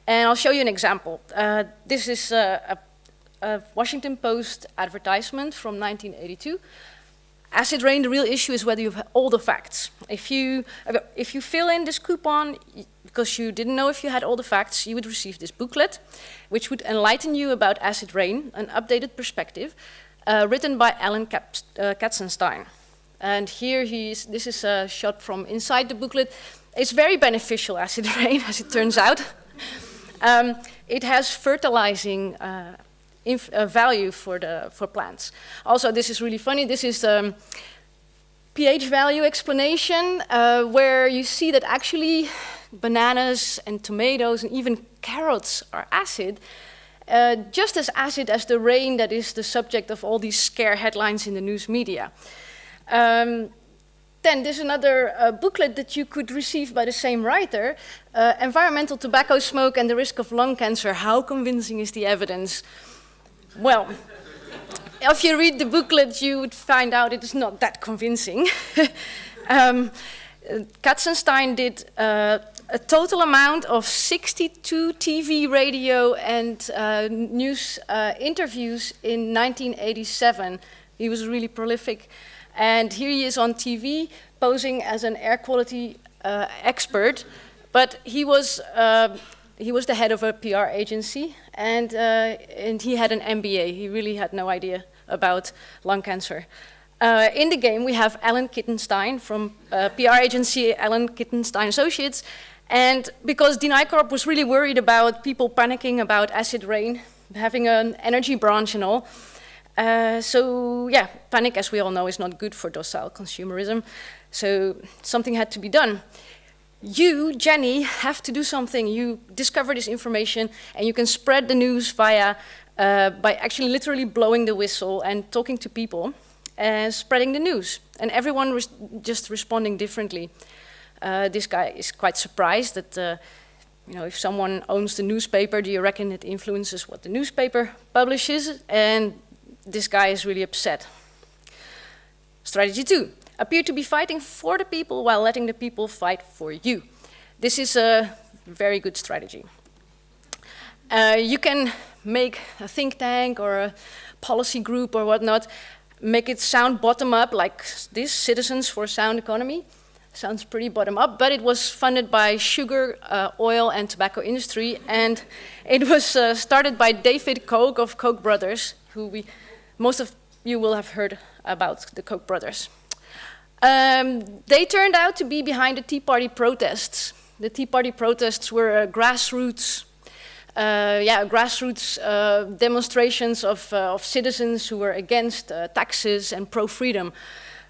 and I'll show you an example. This is a Washington Post advertisement from 1982. Acid rain, the real issue is whether you have all the facts. If you fill in this coupon, because you didn't know if you had all the facts, you would receive this booklet, which would enlighten you about acid rain, an updated perspective, written by Alan Katzenstein. And here this is a shot from inside the booklet. It's very beneficial, acid rain, as it turns out. It has fertilizing value for plants. Also, this is really funny. This is pH value explanation, where you see that actually bananas and tomatoes and even carrots are acid, just as acid as the rain that is the subject of all these scare headlines in the news media. Then there's another booklet that you could receive by the same writer, Environmental Tobacco Smoke and the Risk of Lung Cancer, How Convincing is the Evidence? Well, if you read the booklet, you would find out it is not that convincing. Katzenstein did a total amount of 62 TV, radio, and news interviews in 1987. He was really prolific. And here he is on TV posing as an air quality expert, but he was the head of a PR agency, and he had an MBA. He really had no idea about lung cancer. In the game, we have Alan Kittenstein from PR agency Alan Kittenstein Associates, and because DeNiCorp was really worried about people panicking about acid rain, having an energy branch and all, so yeah, panic, as we all know, is not good for docile consumerism, so something had to be done. You, Jenny, have to do something. You discover this information, and you can spread the news via, by actually literally blowing the whistle and talking to people, and spreading the news. And everyone was just responding differently. This guy is quite surprised that, you know, if someone owns the newspaper, do you reckon it influences what the newspaper publishes? And this guy is really upset. Strategy 2. Appear to be fighting for the people while letting the people fight for you. This is a very good strategy. You can make a think tank or a policy group or whatnot, make it sound bottom up like this, Citizens for a Sound Economy. Sounds pretty bottom up, but it was funded by sugar, oil and tobacco industry, and it was started by David Koch of Koch brothers, who most of you will have heard about the Koch brothers. They turned out to be behind the Tea Party protests. The Tea Party protests were grassroots demonstrations of citizens who were against taxes and pro-freedom.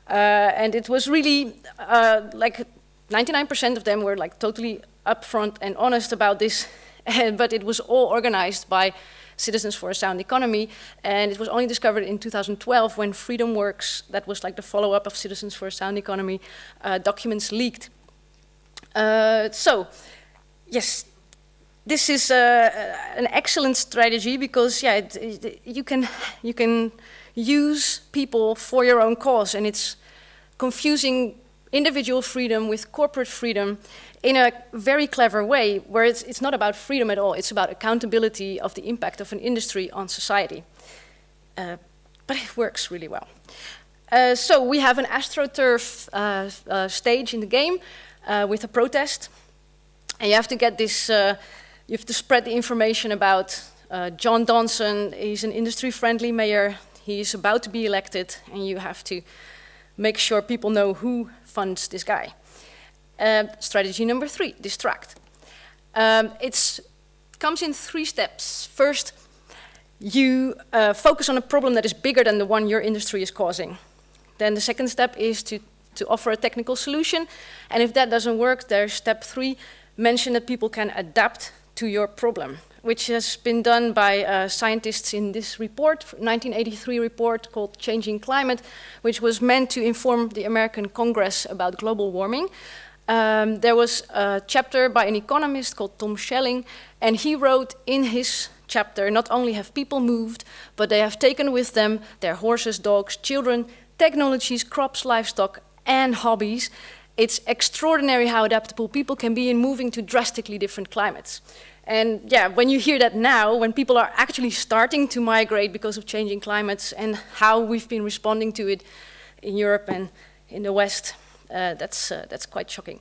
And it was really, like 99% of them were like totally upfront and honest about this, but it was all organized by Citizens for a Sound Economy, and it was only discovered in 2012 when FreedomWorks, that was like the follow-up of Citizens for a Sound Economy, documents leaked. So, yes, this is an excellent strategy because, yeah, you can use people for your own cause, and it's confusing individual freedom with corporate freedom in a very clever way, where it's not about freedom at all, it's about accountability of the impact of an industry on society. But it works really well. So we have an AstroTurf stage in the game with a protest, and you have to get this, you have to spread the information about John Donson. He's an industry-friendly mayor, he's about to be elected, and you have to make sure people know who funds this guy. Strategy number 3, distract. It comes in 3 steps. First, you focus on a problem that is bigger than the one your industry is causing. Then the second step is to offer a technical solution. And if that doesn't work, there's step 3, mention that people can adapt to your problem, which has been done by scientists in this report, 1983 report called Changing Climate, which was meant to inform the American Congress about global warming. There was a chapter by an economist called Tom Schelling, and he wrote in his chapter, not only have people moved, but they have taken with them their horses, dogs, children, technologies, crops, livestock, and hobbies. It's extraordinary how adaptable people can be in moving to drastically different climates. And yeah, when you hear that now, when people are actually starting to migrate because of changing climates and how we've been responding to it in Europe and in the West, that's quite shocking.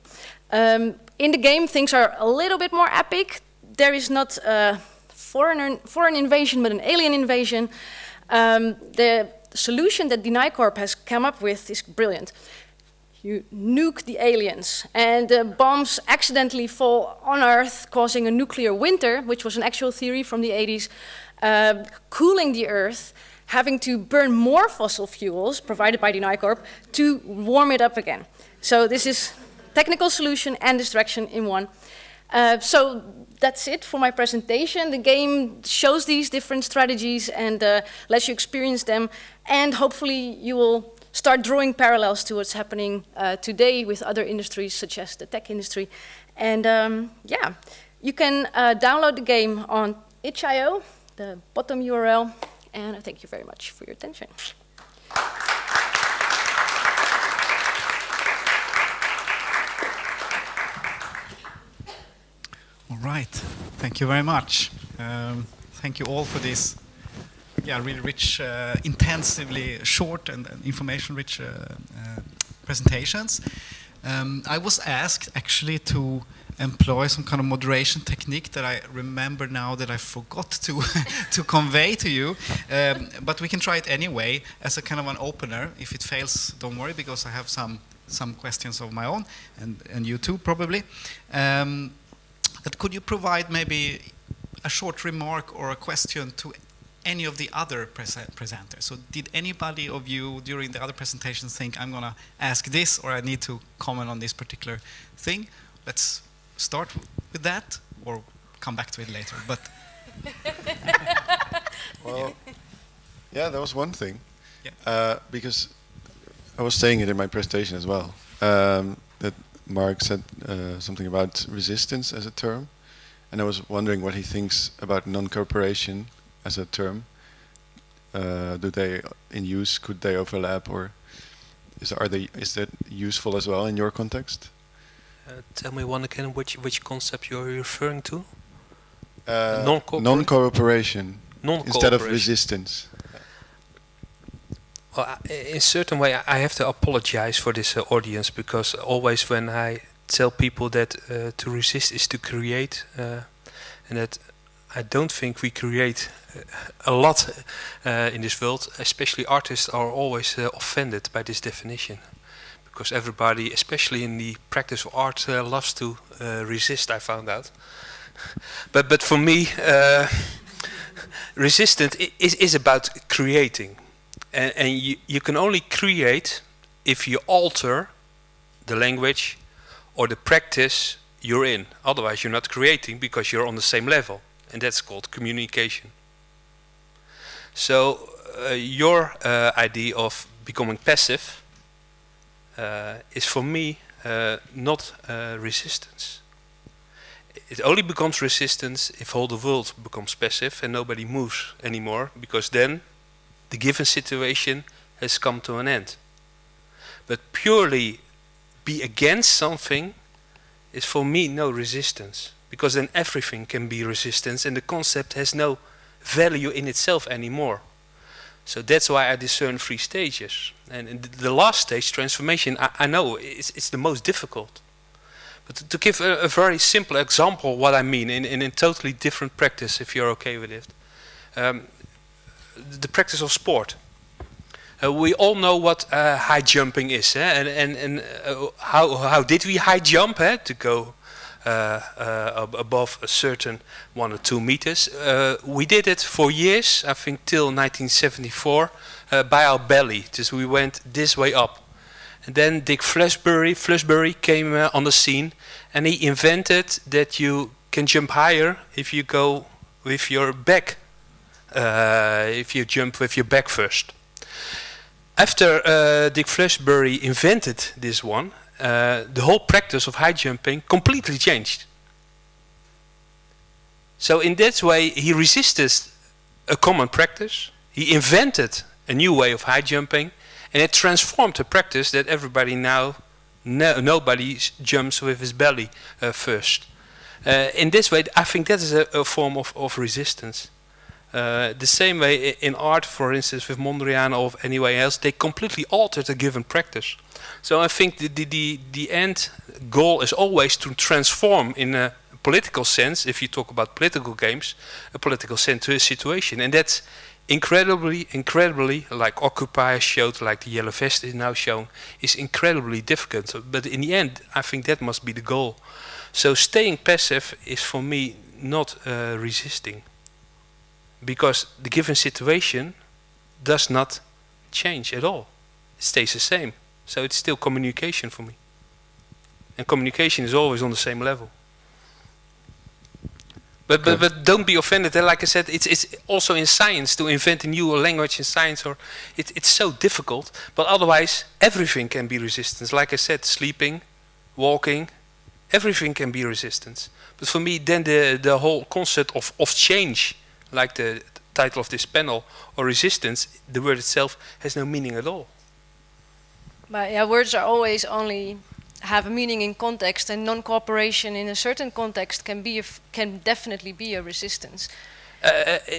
In the game, things are a little bit more epic. There is not a foreign invasion, but an alien invasion. The solution that DeNiCorp has come up with is brilliant. You nuke the aliens, and the bombs accidentally fall on Earth, causing a nuclear winter, which was an actual theory from the 80s, cooling the Earth, having to burn more fossil fuels, provided by DeNiCorp, to warm it up again. So this is technical solution and distraction in one. So that's it for my presentation. The game shows these different strategies and lets you experience them, and hopefully you will start drawing parallels to what's happening today with other industries such as the tech industry. And yeah, you can download the game on itch.io, the bottom URL, and I thank you very much for your attention. All right, thank you very much. Thank you all for this really rich, intensively short and information-rich presentations. I was asked actually to employ some kind of moderation technique that I remember now that I forgot to to convey to you, but we can try it anyway as a kind of an opener. If it fails, don't worry, because I have some questions of my own, and you too probably. But could you provide maybe a short remark or a question to any of the other presenters? So did anybody of you during the other presentations think, I'm going to ask this, or I need to comment on this particular thing? Let's start with that, or come back to it later. But Well, yeah, that was one thing. Yeah. Because I was saying it in my presentation as well, that Marc said something about resistance as a term, and I was wondering what he thinks about non-cooperation as a term. Do they, in use, could they overlap, or is that useful as well in your context? Tell me one again, which concept you're referring to? Non-cooperation instead of Non-cooperation. resistance. Well, in a certain way, I have to apologize for this audience, because always when I tell people that to resist is to create, and that I don't think we create a lot in this world, especially artists are always offended by this definition. Because everybody, especially in the practice of art, loves to resist, I found out. But for me, resistance is about creating. And you can only create if you alter the language or the practice you're in. Otherwise you're not creating, because you're on the same level. And that's called communication. So your idea of becoming passive is for me not resistance. It only becomes resistance if all the world becomes passive and nobody moves anymore, because then the given situation has come to an end. But purely be against something is for me no resistance, because then everything can be resistance and the concept has no value in itself anymore. So that's why I discern 3 stages. And the last stage, transformation, I know it's the most difficult. But to give a very simple example what I mean in a totally different practice, if you're okay with it. The practice of sport. We all know what high jumping is, and how did we high jump to go above a certain 1 or 2 meters. We did it for years, I think till 1974, by our belly. Just we went this way up. And then Dick Flusbury came on the scene, and he invented that you can jump higher if you go with your back. If you jump with your back first. After Dick Flusbury invented this one, the whole practice of high jumping completely changed. So in that way he resisted a common practice, he invented a new way of high jumping, and it transformed the practice that everybody now, nobody jumps with his belly first. In this way I think that is a form of resistance. The same way in art, for instance, with Mondrian or anywhere else, they completely altered a given practice. So I think the end goal is always to transform, in a political sense, if you talk about political games, a political situation. And that's incredibly, like Occupy showed, like the Yellow Vest is now shown, is incredibly difficult. But in the end, I think that must be the goal. So staying passive is for me not resisting. Because the given situation does not change at all. It stays the same. So it's still communication for me. And communication is always on the same level. But don't be offended. Like I said, it's also in science to invent a new language in science, or it's so difficult. But otherwise, everything can be resistance. Like I said, sleeping, walking, everything can be resistance. But for me, then the whole concept of change, like the title of this panel, or resistance, the word itself has no meaning at all. But yeah, words are always only have a meaning in context, and non-cooperation in a certain context can definitely be a resistance.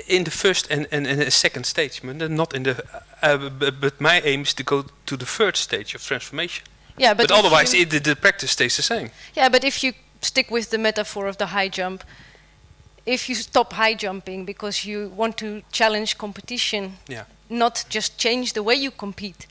In the first and the second stage, not in the. But my aim is to go to the third stage of transformation. Yeah, But otherwise, the practice stays the same. Yeah, but if you stick with the metaphor of the high jump, if you stop high jumping because you want to challenge competition, Yeah. not just change the way you compete,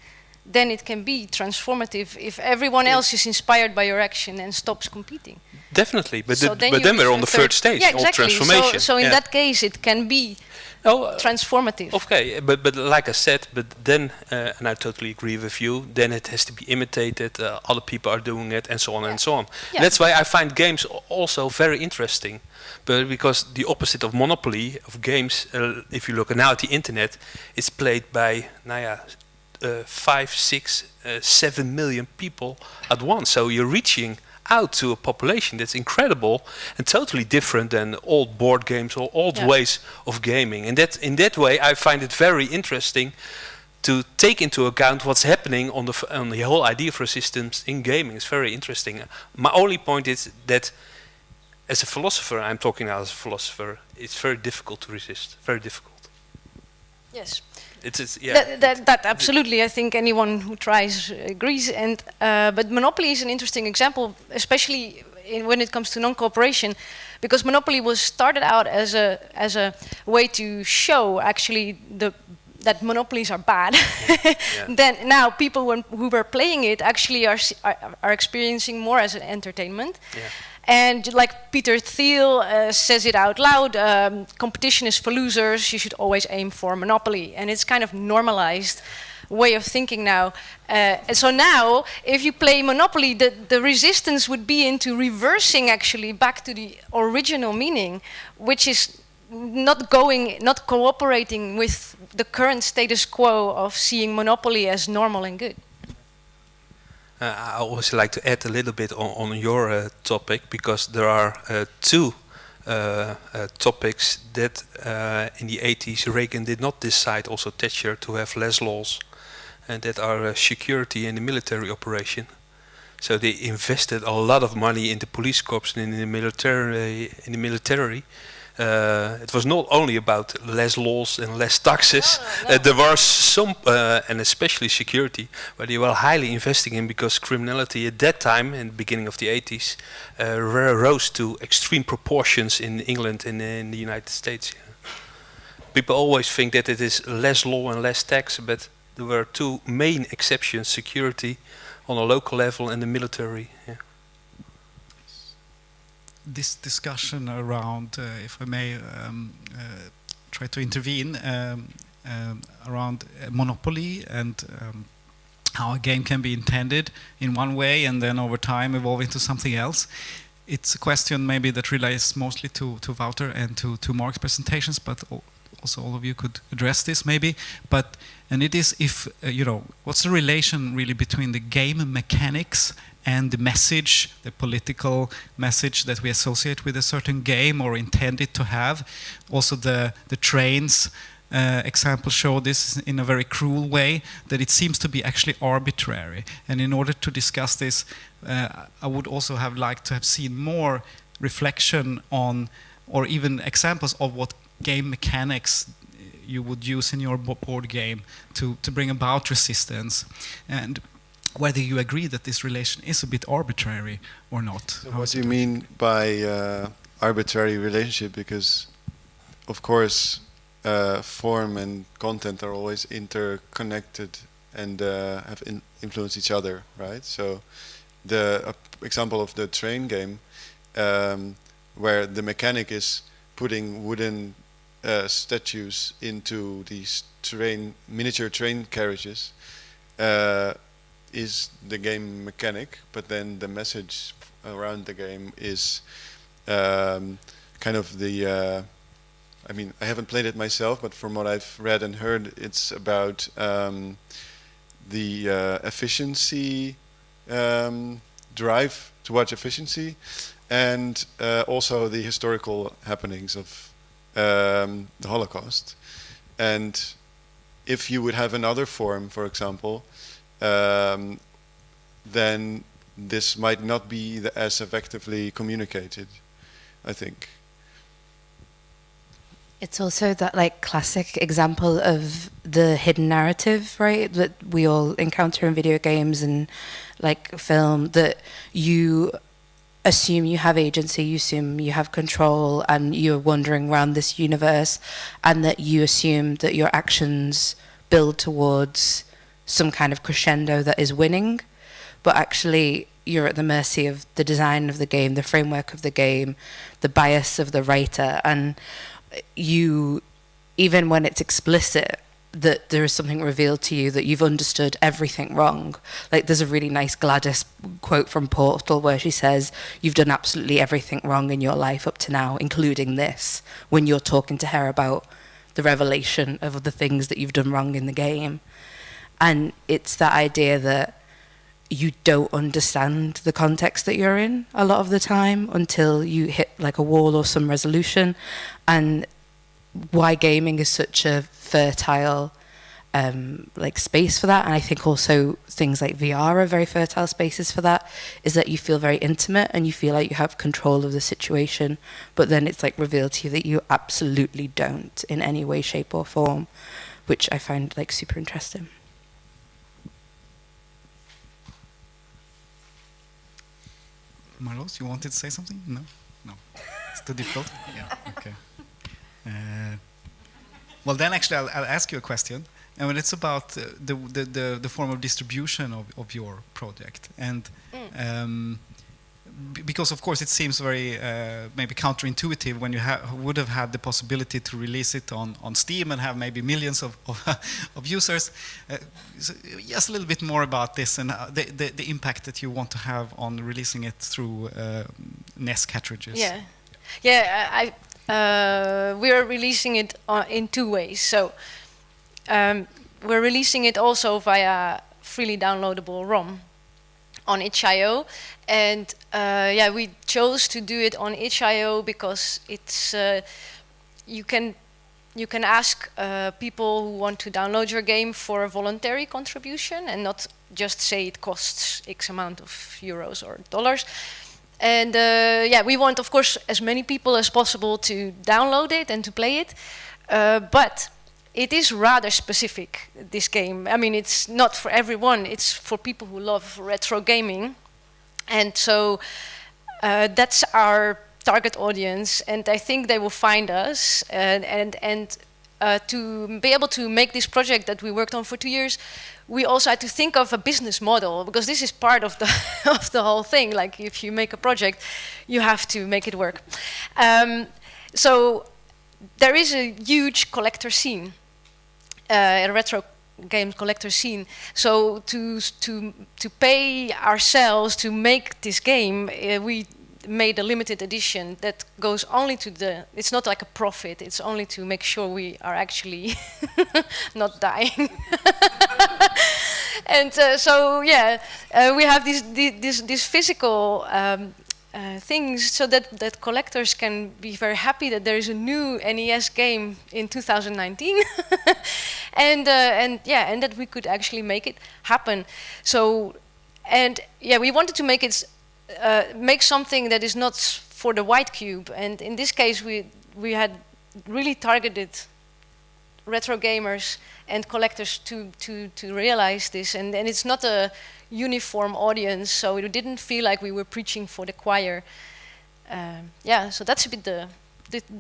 then it can be transformative if everyone else is inspired by your action and stops competing. Definitely, but So but then we're on the third stage yeah, of exactly. transformation. So in that case, it can be transformative. Okay, but like I said, but then, and I totally agree with you, then it has to be imitated, other people are doing it, and so on and so on. Yeah. That's why I find games also very interesting. But because the opposite of monopoly, of games, if you look now at the internet, it's played by, 5, 6, 7 million people at once. So you're reaching out to a population that's incredible and totally different than old board games or old ways of gaming. And that in that way, I find it very interesting to take into account what's happening on the whole idea of resistance in gaming. It's very interesting. My only point is that as a philosopher, I'm talking now as a philosopher, it's very difficult to resist. Very difficult. Yes. It's yeah. That absolutely, I think anyone who tries agrees. And but Monopoly is an interesting example, especially when it comes to non-cooperation, because Monopoly was started out as a way to show actually that monopolies are bad. Then now people who were playing it actually are experiencing more as an entertainment. Yeah. And like Peter Thiel says it out loud, competition is for losers, you should always aim for monopoly. And it's kind of normalized way of thinking now. And so now, if you play Monopoly, the resistance would be into reversing actually back to the original meaning, which is not cooperating with the current status quo of seeing Monopoly as normal and good. I always like to add a little bit on your topic, because there are two topics that in the 80s Reagan did not decide, also Thatcher, to have less laws, and that are security and the military operation. So they invested a lot of money in the police corps and in the military. It was not only about less laws and less taxes. There was some, and especially security, where they were highly investing in, because criminality at that time, in the beginning of the 80s, rose to extreme proportions in England and in the United States. People always think that it is less law and less tax, but there were two main exceptions: security on a local level and the military. Yeah. This discussion around, if I may try to intervene, around monopoly and how a game can be intended in one way and then over time evolve into something else. It's a question maybe that relates mostly to Wouter and to Marc's presentations, but also all of you could address this maybe. And it is, if what's the relation really between the game mechanics and the message, the political message that we associate with a certain game or intend it to have. Also the trains example show this in a very cruel way, that it seems to be actually arbitrary. And in order to discuss this, I would also have liked to have seen more reflection on, or even examples of what game mechanics you would use in your board game to bring about resistance. And whether you agree that this relation is a bit arbitrary or not. So what do you mean by arbitrary relationship? Because, of course, form and content are always interconnected and have influenced each other, right? So the example of the train game, where the mechanic is putting wooden statues into these miniature train carriages, is the game mechanic, but then the message around the game is kind of the I mean, I haven't played it myself, but from what I've read and heard, it's about the efficiency, drive towards efficiency, and also the historical happenings of the Holocaust. And if you would have another form, for example, then this might not be as effectively communicated, I think. It's also that like classic example of the hidden narrative, right? That we all encounter in video games and like film, that you assume you have agency, you assume you have control, and you're wandering around this universe, and that you assume that your actions build towards some kind of crescendo that is winning, but actually you're at the mercy of the design of the game, the framework of the game, the bias of the writer, and you, even when it's explicit that there is something revealed to you that you've understood everything wrong. Like there's a really nice Gladys quote from Portal where she says, you've done absolutely everything wrong in your life up to now, including this, when you're talking to her about the revelation of the things that you've done wrong in the game. And it's that idea that you don't understand the context that you're in a lot of the time until you hit like a wall or some resolution. And why gaming is such a fertile like space for that, and I think also things like VR are very fertile spaces for that, is that you feel very intimate and you feel like you have control of the situation, but then it's like revealed to you that you absolutely don't in any way, shape or form, which I find like super interesting. Marloes, you wanted to say something? No? No. It's too difficult? Yeah, okay. Well, then actually I'll ask you a question. And it's about the form of distribution of your project. And because, of course, it seems very maybe counterintuitive when you would have had the possibility to release it on Steam and have maybe millions of users. So just a little bit more about this and the impact that you want to have on releasing it through NES cartridges. Yeah, yeah. We are releasing it in two ways. So we're releasing it also via freely downloadable ROM on itch.io, and yeah, we chose to do it on itch.io because it's you can ask people who want to download your game for a voluntary contribution and not just say it costs X amount of euros or dollars. And yeah, we want, of course, as many people as possible to download it and to play it. But it is rather specific, this game. I mean, it's not for everyone. It's for people who love retro gaming. And so that's our target audience. And I think they will find us. And to be able to make this project that we worked on for 2 years, we also had to think of a business model, because this is part of the of the whole thing. Like, if you make a project, you have to make it work. So there is a huge collector scene, a retro game collector scene. So to pay ourselves to make this game, we made a limited edition that goes only to the, it's not like a profit, it's only to make sure we are actually not dying. And so yeah, we have these physical things so that collectors can be very happy that there is a new NES game in 2019. and yeah, and that we could actually make it happen. So, and yeah, we wanted to make it make something that is not for the white cube, and in this case we had really targeted retro gamers and collectors to realize this, and it's not a uniform audience, so we didn't feel like we were preaching for the choir. Yeah, so that's a bit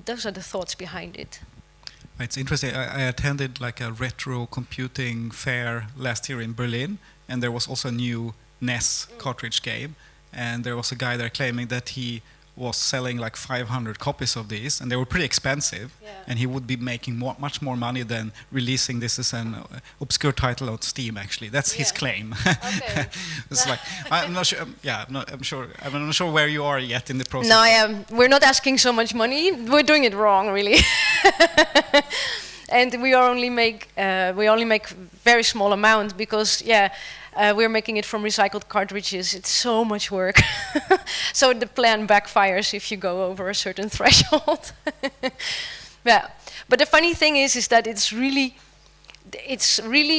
those are the thoughts behind it. It's interesting. I attended like a retro computing fair last year in Berlin, and there was also a new NES cartridge game. And there was a guy there claiming that he was selling like 500 copies of these, and they were pretty expensive. Yeah. And he would be making much more money than releasing this as an obscure title on Steam. Actually, that's his claim. Okay. It's like, I'm not sure. Yeah, I'm not sure where you are yet in the process. No, we're not asking so much money. We're doing it wrong, really. And we only make very small amount because we're making it from recycled cartridges. It's so much work. So the plan backfires if you go over a certain threshold. Yeah, but the funny thing is that it's really.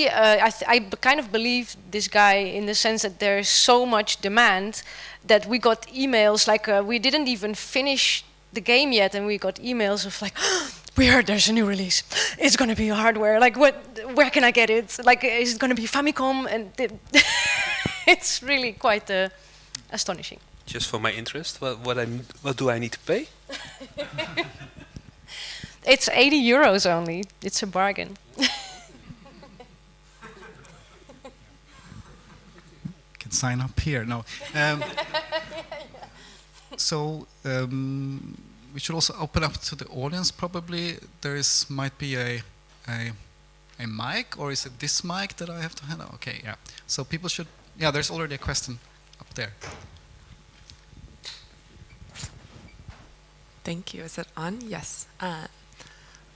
I kind of believe this guy in the sense that there's so much demand that we got emails like we didn't even finish the game yet, and we got emails of like, we heard there's a new release. It's going to be hardware. Like, where can I get it? Like, is it going to be Famicom? And it's really quite astonishing. Just for my interest, what do I need to pay? It's 80 euros only. It's a bargain. Can sign up here. No. So we should also open up to the audience. Probably might be a mic, or is it this mic that I have to handle? Okay, yeah. So people should. Yeah, there's already a question up there. Thank you. Is it on? Yes.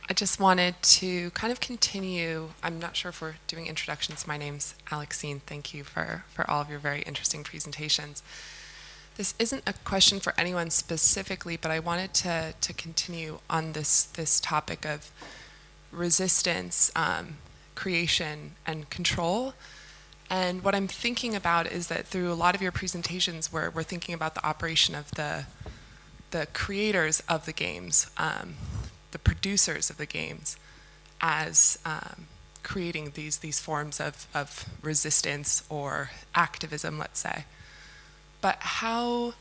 I just wanted to kind of continue. I'm not sure if we're doing introductions. My name's Alexine. Thank you for all of your very interesting presentations. This isn't a question for anyone specifically, but I wanted to continue on this topic of resistance, creation, and control. And what I'm thinking about is that through a lot of your presentations, we're thinking about the operation of the creators of the games, the producers of the games, as creating these forms of resistance or activism, let's say. But how,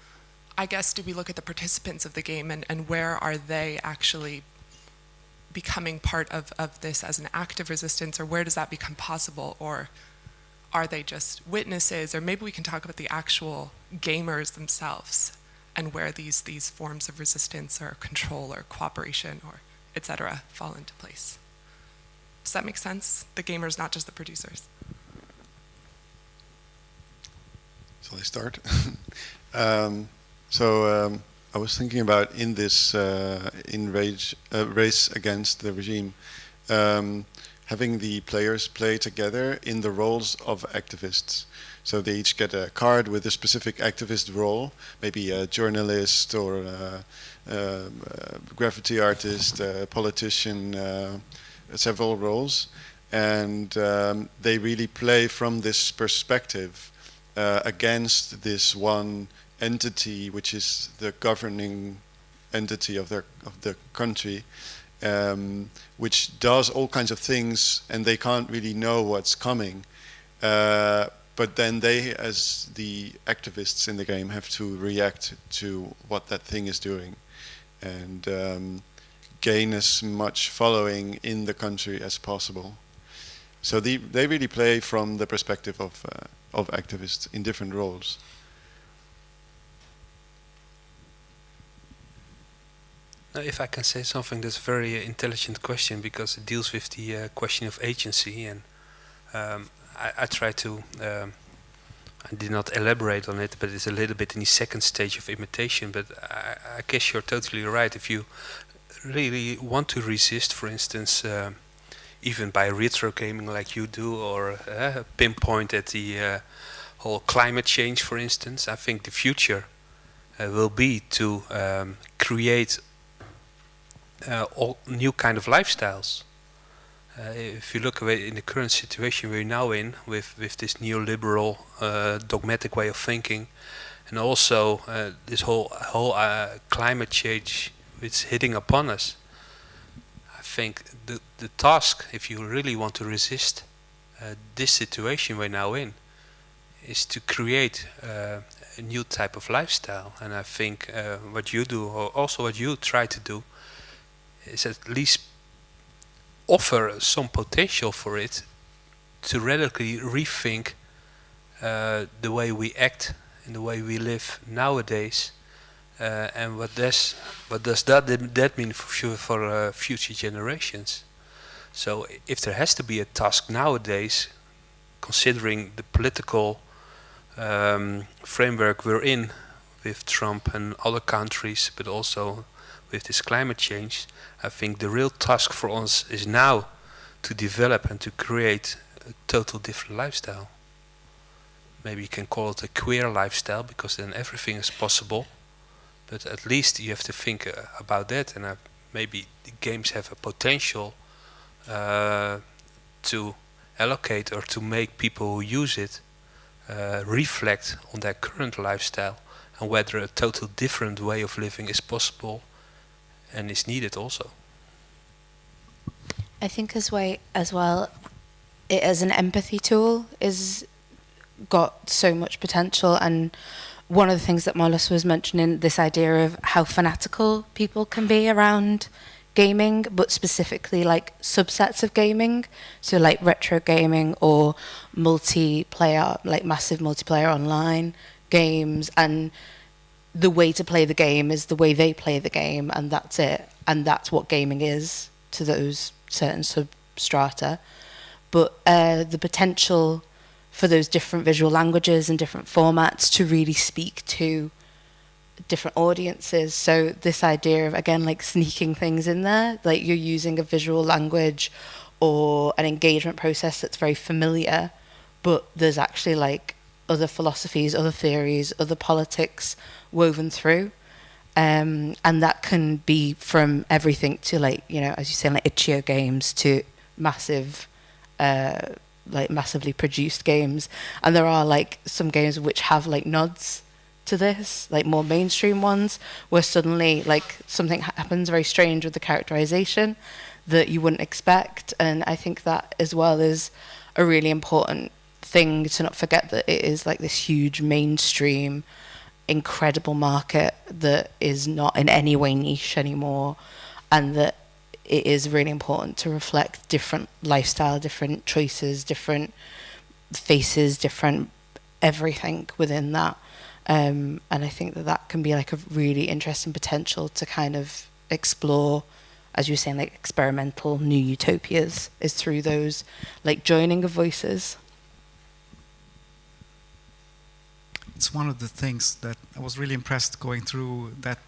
I guess, do we look at the participants of the game, and where are they actually becoming part of this as an act of resistance, or where does that become possible, or are they just witnesses, or maybe we can talk about the actual gamers themselves and where these forms of resistance or control or cooperation or etc. fall into place. Does that make sense? The gamers, not just the producers. Shall I start? I was thinking about in this race against the regime, having the players play together in the roles of activists. So they each get a card with a specific activist role, maybe a journalist or a graffiti artist, a politician, several roles. And they really play from this perspective against this one entity, which is the governing entity of the country, which does all kinds of things, and they can't really know what's coming. But then they, as the activists in the game, have to react to what that thing is doing, and gain as much following in the country as possible. So they really play from the perspective of activists in different roles. Now, if I can say something, that's a very intelligent question, because it deals with the question of agency, and I try to, I did not elaborate on it, but it's a little bit in the second stage of imitation, but I guess you're totally right. If you really want to resist, for instance, even by retro gaming like you do, or pinpoint at the whole climate change, for instance, I think the future will be to create all new kind of lifestyles. If you look away in the current situation we're now in, with this neoliberal dogmatic way of thinking, and also this whole climate change which is hitting upon us, I think the task, if you really want to resist this situation we're now in, is to create a new type of lifestyle. And I think what you do, or also what you try to do, is at least offer some potential for it to radically rethink the way we act and the way we live nowadays, and what does that mean for future generations. So if there has to be a task nowadays, considering the political framework we're in with Trump and other countries, but also with this climate change, I think the real task for us is now to develop and to create a total different lifestyle. Maybe you can call it a queer lifestyle, because then everything is possible, but at least you have to think about that, and maybe the games have a potential to allocate or to make people who use it reflect on their current lifestyle and whether a total different way of living is possible and is needed also. I think as well, it as an empathy tool is got so much potential. And one of the things that Marloes was mentioning, this idea of how fanatical people can be around gaming, but specifically like subsets of gaming, so like retro gaming or multiplayer, like massive multiplayer online games, and the way to play the game is the way they play the game, and that's it, and that's what gaming is to those certain substrata. But the potential for those different visual languages and different formats to really speak to different audiences. So this idea of, again, like sneaking things in there, like you're using a visual language or an engagement process that's very familiar, but there's actually like other philosophies, other theories, other politics woven through. And that can be from everything to, like, you know, as you say, like itch.io games to massive, like massively produced games. And there are like some games which have like nods to this, like more mainstream ones, where suddenly like something happens very strange with the characterization that you wouldn't expect. And I think that as well is a really important thing to not forget, that it is like this huge mainstream incredible market that is not in any way niche anymore, and that it is really important to reflect different lifestyle, different choices, different faces, different everything within that. And I think that that can be like a really interesting potential to kind of explore, as you were saying, like experimental new utopias, is through those like joining of voices. It's one of the things that I was really impressed going through that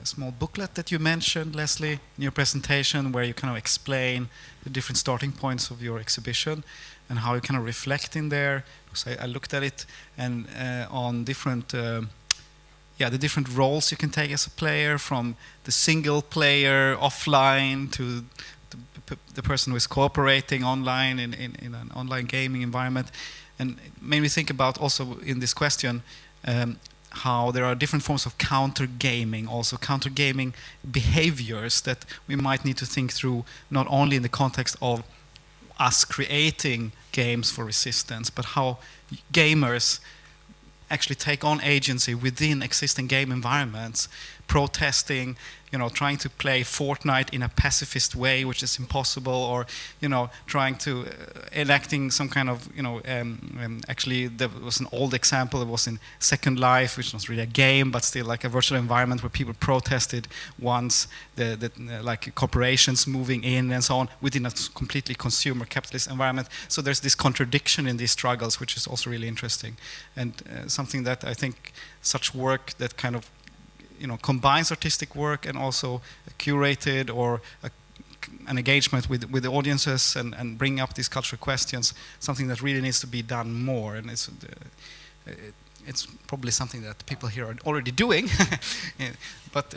small booklet that you mentioned, Lesley, in your presentation, where you kind of explain the different starting points of your exhibition and how you kind of reflect in there. So I looked at it, and on different, the different roles you can take as a player, from the single player offline to the person who is cooperating online in an online gaming environment. And it made me think about also in this question how there are different forms of counter-gaming, also counter-gaming behaviors that we might need to think through, not only in the context of us creating games for resistance, but how gamers actually take on agency within existing game environments, protesting, you know, trying to play Fortnite in a pacifist way, which is impossible, or, you know, trying to enacting some kind of, you know, actually there was an old example. It was in Second Life, which was really a game, but still like a virtual environment where people protested once the like corporations moving in and so on within a completely consumer capitalist environment. So there's this contradiction in these struggles, which is also really interesting, and something that I think such work that kind of, you know, combines artistic work and also curated or an engagement with the audiences and bring up these cultural questions, something that really needs to be done more. And it's probably something that people here are already doing. But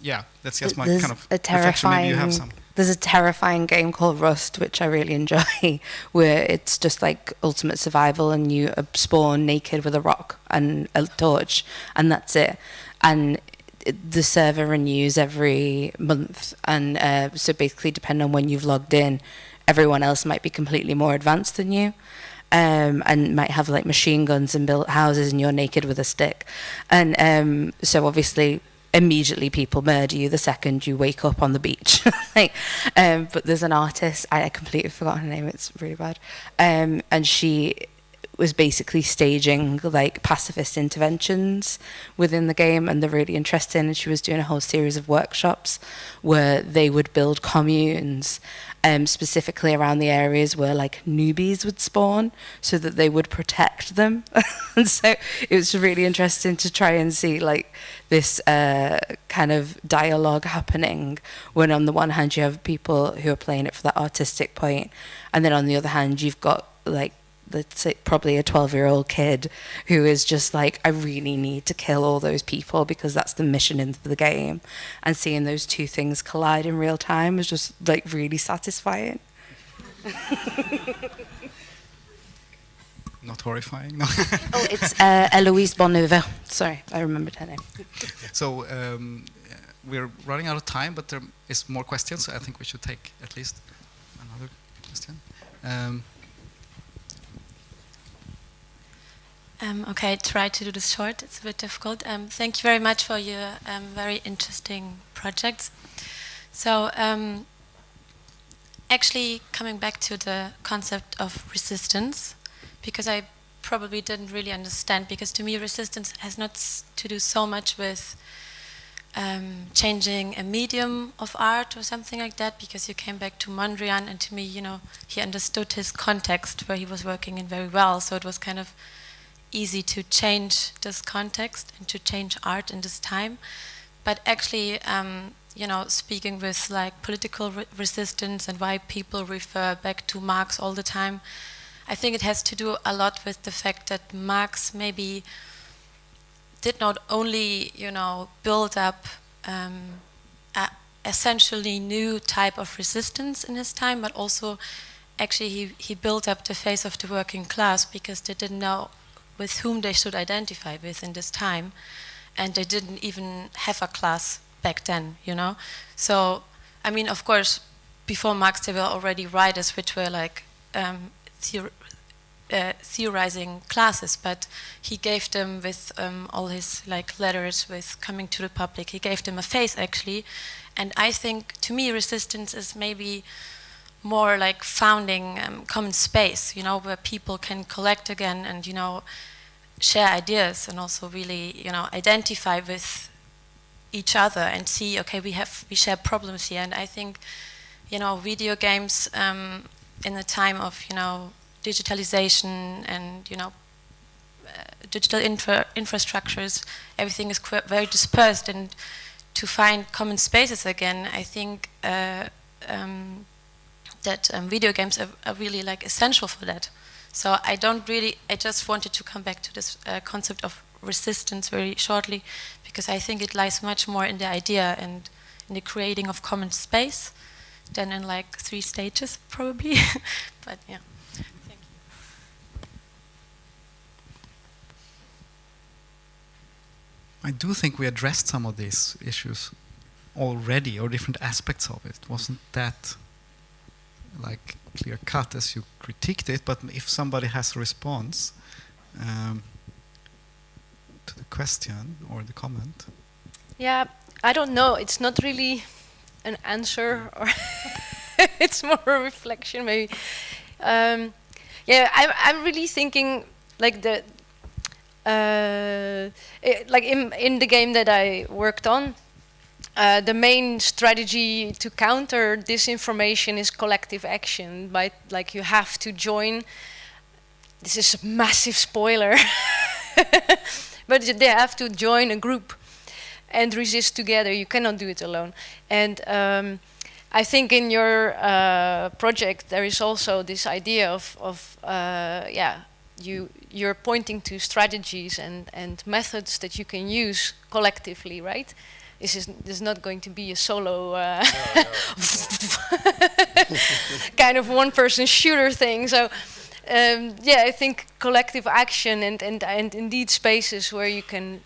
yeah, that's just my kind of reflection. Maybe you have some. There's a terrifying game called Rust, which I really enjoy, where it's just like ultimate survival, and you spawn naked with a rock and a torch, and that's it. And the server renews every month, and so basically, depending on when you've logged in, everyone else might be completely more advanced than you, and might have like machine guns and built houses, and you're naked with a stick. And so obviously immediately people murder you the second you wake up on the beach. Like, but there's an artist, I completely forgot her name, it's really bad, and she was basically staging like pacifist interventions within the game, and they're really interesting. And she was doing a whole series of workshops where they would build communes specifically around the areas where like newbies would spawn, so that they would protect them. And so it was really interesting to try and see like this kind of dialogue happening, when on the one hand you have people who are playing it for that artistic point, and then on the other hand you've got like, let's say, probably a 12-year-old kid who is just like, I really need to kill all those people because that's the mission in the game. And seeing those two things collide in real time is just like really satisfying. Not horrifying, no. Oh, it's Eloise Bonnever. Sorry, I remembered her name. So we're running out of time, but there is more questions, so I think we should take at least question. Okay, try to do this short. It's a bit difficult. Thank you very much for your very interesting projects. So, actually, coming back to the concept of resistance, because I probably didn't really understand, because to me resistance has not to do so much with changing a medium of art or something like that, because you came back to Mondrian, and to me, you know, he understood his context where he was working in very well, so it was kind of easy to change this context and to change art in this time. But actually, you know, speaking with like political resistance and why people refer back to Marx all the time, I think it has to do a lot with the fact that Marx maybe did not only, you know, build up a essentially new type of resistance in his time, but also actually he built up the face of the working class, because they didn't know with whom they should identify with in this time, and they didn't even have a class back then, you know. So, I mean, of course, before Marx there were already writers which were like theorizing classes, but he gave them with all his like letters with coming to the public, he gave them a face actually. And I think, to me, resistance is maybe more like founding common space, you know, where people can collect again and, you know, share ideas and also really, you know, identify with each other and see, okay, we share problems here. And I think, you know, video games in the time of, you know, digitalization and, you know, digital infrastructures, everything is very dispersed, and to find common spaces again, I think that video games are really like essential for that. So I just wanted to come back to this concept of resistance very shortly, because I think it lies much more in the idea and in the creating of common space than in like 3 stages probably. But yeah, thank you. I do think we addressed some of these issues already, or different aspects of it. Wasn't that like clear cut as you critiqued it? But if somebody has a response to the question or the comment. Yeah, I don't know. It's not really an answer, or it's more a reflection, maybe. Yeah, I'm really thinking like like in the game that I worked on, the main strategy to counter disinformation is collective action. Like you have to join. This is a massive spoiler, but they have to join a group and resist together. You cannot do it alone. And I think in your project there is also this idea of you're pointing to strategies and methods that you can use collectively, right? This is not going to be a solo kind of one-person shooter thing. So yeah, I think collective action and indeed spaces where you can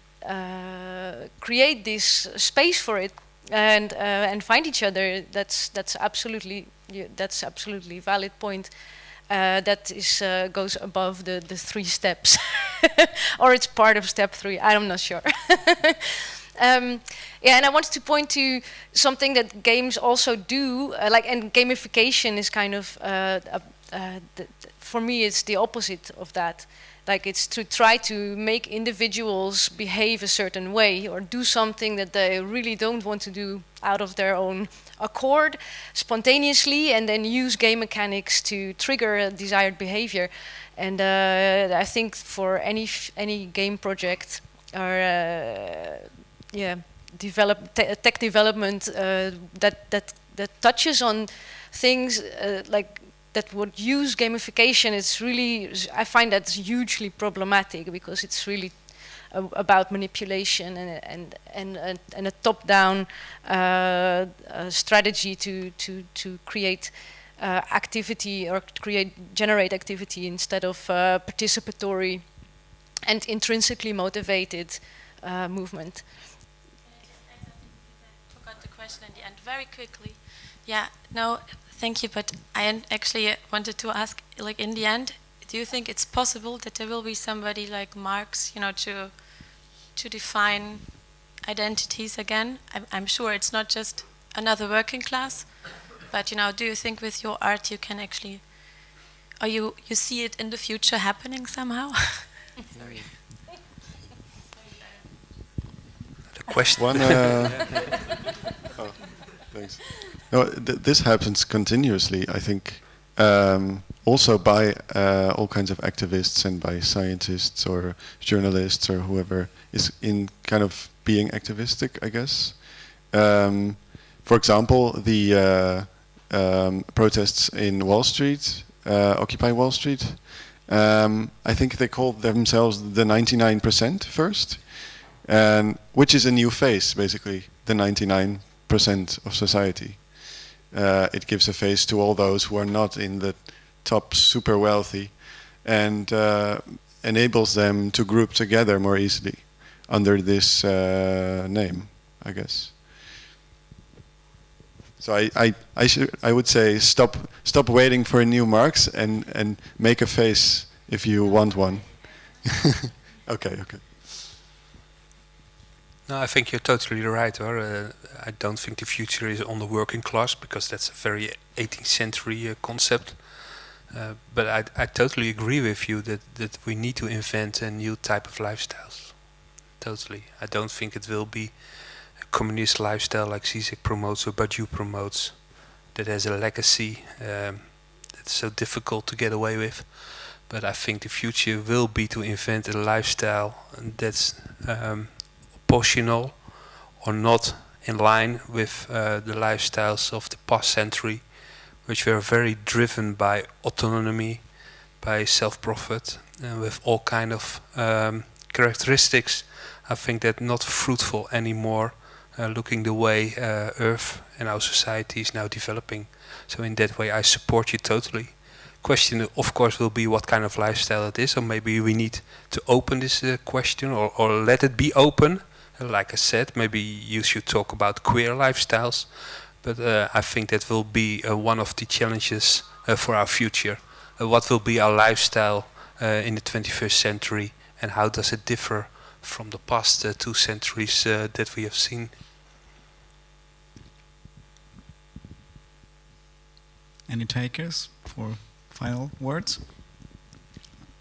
create this space for it and find each other. That's absolutely valid point. That is goes above the 3 steps, or it's part of step 3. I'm not sure. Yeah, and I wanted to point to something that games also do, and gamification is kind of for me it's the opposite of that. Like it's to try to make individuals behave a certain way or do something that they really don't want to do out of their own accord, spontaneously, and then use game mechanics to trigger a desired behavior. And I think for any game project or tech development that touches on things like that would use gamification, it's really, I find that hugely problematic, because it's really about manipulation and a top-down strategy to create activity or generate activity instead of participatory and intrinsically motivated movement. I forgot the question in the end very quickly. Yeah, no, Thank you, but I actually wanted to ask, like in the end, do you think it's possible that there will be somebody like Marx, to define identities again? I'm sure it's not just another working class, but do you think with your art you can actually, or you see it in the future happening somehow? Sorry. The question. Oh, thanks. No, this happens continuously, I think, also by all kinds of activists and by scientists or journalists or whoever is in kind of being activistic, I guess. For example, the protests in Wall Street, Occupy Wall Street, I think they called themselves the 99% first, which is a new face, basically, the 99% of society. It gives a face to all those who are not in the top super wealthy and enables them to group together more easily under this name, I guess. So I would say stop waiting for a new Marx and make a face if you want one. Okay. No, I think you're totally right. I don't think the future is on the working class, because that's a very 18th century concept. But I totally agree with you that we need to invent a new type of lifestyles. Totally. I don't think it will be a communist lifestyle like Zizek promotes or Badiou promotes, that has a legacy that's so difficult to get away with. But I think the future will be to invent a lifestyle that's oppositional or not in line with the lifestyles of the past century, which were very driven by autonomy, by self-profit, and with all kind of characteristics. I think that not fruitful anymore, looking the way Earth and our society is now developing. So in that way I support you totally. Question of course will be what kind of lifestyle it is, or maybe we need to open this question or let it be open. Like I said, maybe you should talk about queer lifestyles, but I think that will be one of the challenges for our future. What will be our lifestyle in the 21st century, and how does it differ from the past 2 centuries that we have seen? Any takers for final words?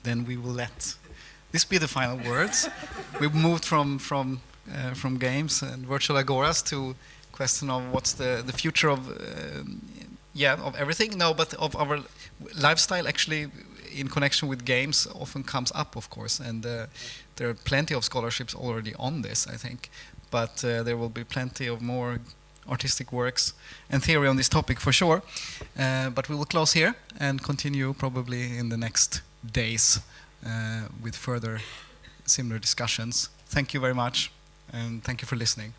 Then we will let this be the final words. We've moved from games and virtual agoras to question of what's the future of of everything. No, but of our lifestyle actually in connection with games often comes up, of course, and there are plenty of scholarships already on this, I think, but there will be plenty of more artistic works and theory on this topic for sure. But we will close here and continue probably in the next days with further similar discussions. Thank you very much, and thank you for listening.